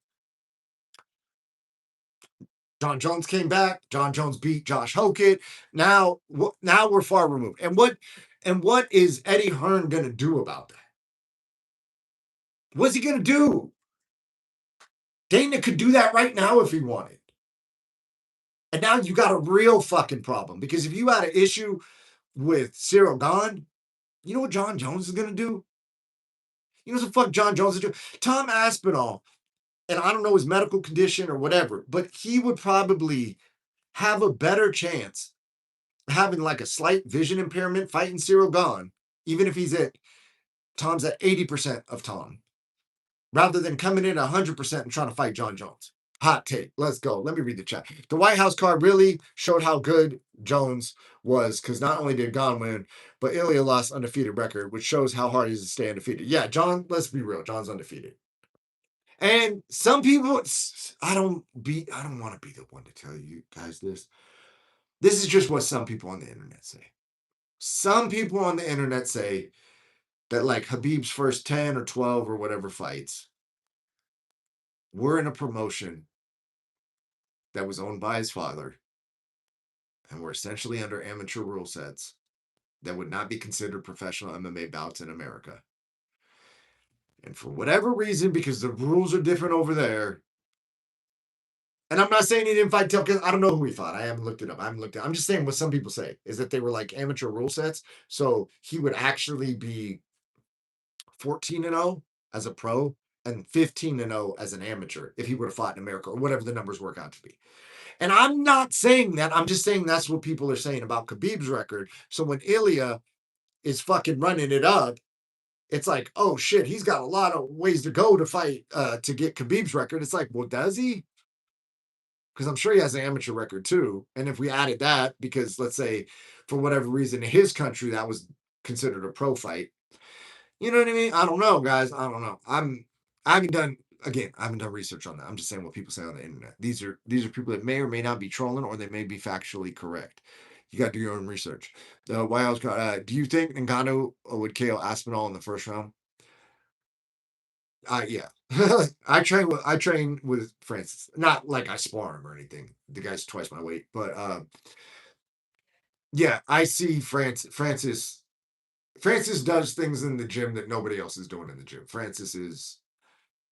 John Jones came back. John Jones beat Josh Hokit. Now we're far removed. And what is Eddie Hearn going to do about that? What's he going to do? Dana could do that right now if he wanted. And now you got a real fucking problem. Because if you had an issue with Cyril Gahn, you know what John Jones is going to do? You know what the fuck John Jones is doing? Tom Aspinall, and I don't know his medical condition or whatever, but he would probably have a better chance having like a slight vision impairment fighting Cyril Gahn, even if Tom's at 80% of Tom, rather than coming in at 100% and trying to fight John Jones. Hot take. Let's go. Let me read the chat. The White House card really showed how good Jones was, because not only did Gahn win, but Ilya lost undefeated record, which shows how hard it is to stay undefeated. Yeah, John, let's be real. John's undefeated. And some people, I don't want to be the one to tell you guys this. This is just what some people on the internet say. Some people on the internet say that like Khabib's first 10 or 12 or whatever fights were in a promotion that was owned by his father and were essentially under amateur rule sets that would not be considered professional MMA bouts in America. And for whatever reason, because the rules are different over there, and I'm not saying he didn't fight because I don't know who he fought. I haven't looked it up. I'm just saying what some people say is that they were like amateur rule sets. So he would actually be 14-0 as a pro and 15-0 as an amateur if he would have fought in America or whatever the numbers work out to be. And I'm not saying that. I'm just saying that's what people are saying about Khabib's record. So when Ilya is fucking running it up, it's like, oh shit, he's got a lot of ways to go to fight to get Khabib's record. It's like, well, does he? Because I'm sure he has an amateur record too. And if we added that, because let's say for whatever reason in his country that was considered a pro fight, you know what I mean? I don't know, guys. I don't know. I haven't done research on that. I'm just saying what people say on the internet. These are people that may or may not be trolling, or they may be factually correct. You got to do your own research. The White House. Do you think Ngannou would KO Aspinall in the first round? Yeah. I train with Francis. Not like I spar him or anything. The guy's twice my weight, but yeah, I see Francis. Francis does things in the gym that nobody else is doing in the gym. Francis is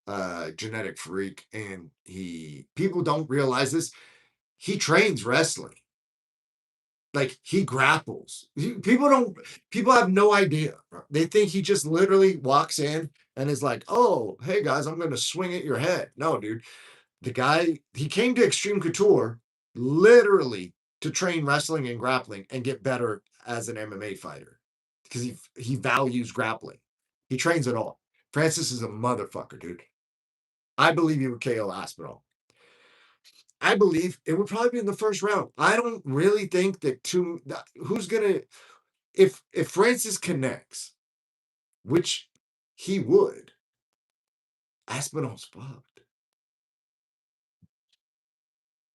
a genetic freak, and people don't realize this. He trains wrestling. Like he grapples. People have no idea. They think he just literally walks in and is like, "Oh, hey guys, I'm going to swing at your head." No, dude. The guy, he came to Extreme Couture literally to train wrestling and grappling and get better as an MMA fighter, because he values grappling. He trains it all. Francis is a motherfucker, dude. I believe he would KO Aspinall. I believe it would probably be in the first round. I don't really think who's gonna, if Francis connects, which he would, Aspinall's fucked.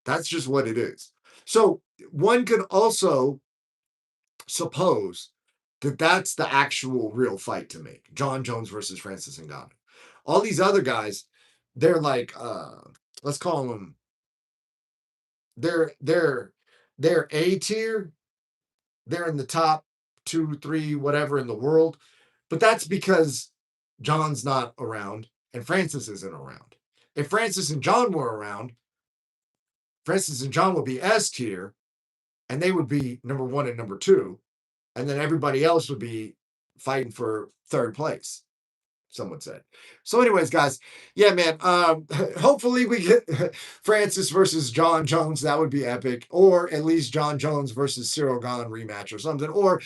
That's just what it is. So one could also suppose that that's the actual real fight to make. John Jones versus Francis Ngannou. All these other guys, they're like, let's call them, they're A tier. They're in the top 2, 3, whatever in the world. But that's because John's not around and Francis isn't around. If Francis and John were around, Francis and John would be S tier, and they would be number 1 and number 2. And then everybody else would be fighting for third place, someone said. So anyways, guys, yeah, man, hopefully we get Francis versus John Jones. That would be epic. Or at least John Jones versus Cyril Gahn rematch or something. Or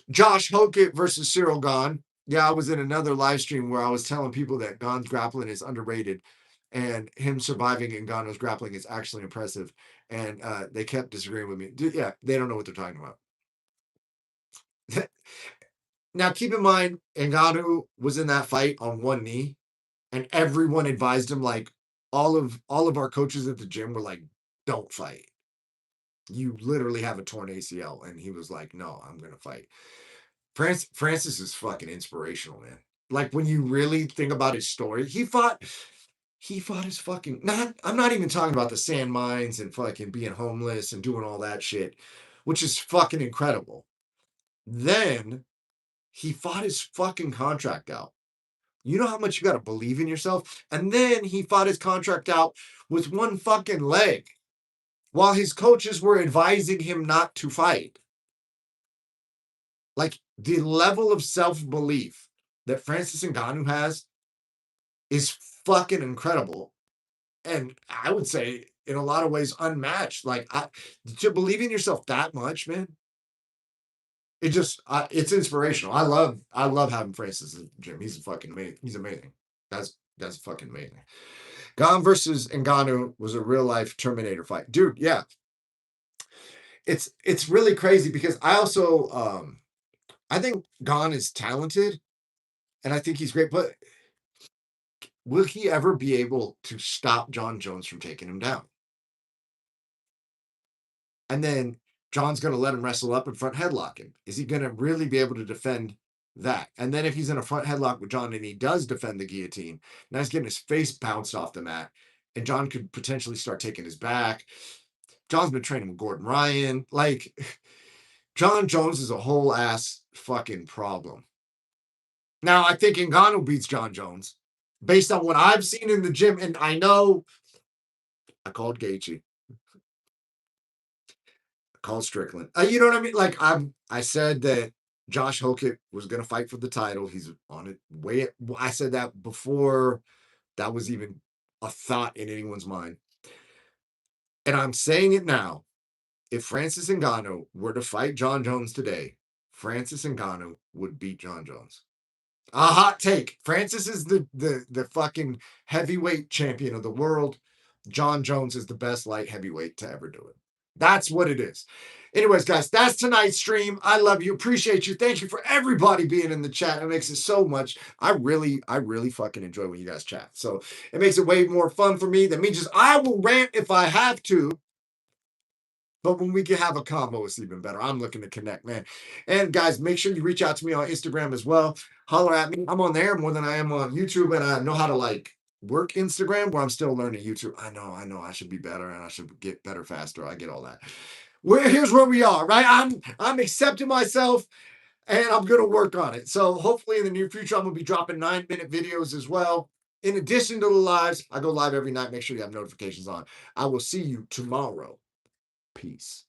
Josh Hokett versus Cyril Gahn. Yeah, I was in another live stream where I was telling people that Gahn's grappling is underrated, and him surviving in Gano's grappling is actually impressive. And they kept disagreeing with me. Yeah, they don't know what they're talking about. Now, keep in mind, Ngannou was in that fight on one knee, and everyone advised him, like all of our coaches at the gym were like, "Don't fight. You literally have a torn ACL." And he was like, "No, I'm gonna fight." Francis is fucking inspirational, man. Like when you really think about his story, he fought his fucking not. I'm not even talking about the sand mines and fucking being homeless and doing all that shit, which is fucking incredible. Then he fought his fucking contract out. You know how much you got to believe in yourself? And then he fought his contract out with one fucking leg. while his coaches were advising him not to fight. Like, the level of self-belief that Francis Ngannou has is fucking incredible. And I would say, in a lot of ways, unmatched. Like, to believe in yourself that much, man, it's inspirational. I love having Francis in the gym. He's fucking amazing. He's amazing. That's fucking amazing. Gane versus Ngannou was a real life Terminator fight, dude. Yeah, it's really crazy because I also I think Gane is talented and I think he's great, but will he ever be able to stop John Jones from taking him down? And then John's going to let him wrestle up and front headlock him. Is he going to really be able to defend that? And then if he's in a front headlock with John and he does defend the guillotine, now he's getting his face bounced off the mat, and John could potentially start taking his back. John's been training with Gordon Ryan. Like, John Jones is a whole ass fucking problem. Now, I think Ngannou beats John Jones based on what I've seen in the gym. And I know I called Gaethje. Call Strickland. You know what I mean? Like, I said that Josh Hokett was going to fight for the title. He's on it. I said that before that was even a thought in anyone's mind. And I'm saying it now. If Francis Ngannou were to fight John Jones today, Francis Ngannou would beat John Jones. A hot take. Francis is the fucking heavyweight champion of the world. John Jones is the best light heavyweight to ever do it. That's what it is. Anyways, guys, that's tonight's stream. I love you. Appreciate you. Thank you for everybody being in the chat. It makes it so much. I really fucking enjoy when you guys chat. So it makes it way more fun for me. That means I will rant if I have to. But when we can have a combo, it's even better. I'm looking to connect, man. And guys, make sure you reach out to me on Instagram as well. Holler at me. I'm on there more than I am on YouTube, and I know how to like work Instagram where I'm still learning YouTube. I know I should be better and I should get better faster. I get all that. Here's where we are, right? I'm accepting myself and I'm gonna work on it. So hopefully in the near future, I'm gonna be dropping 9-minute videos as well. In addition to the lives, I go live every night. Make sure you have notifications on. I will see you tomorrow. Peace.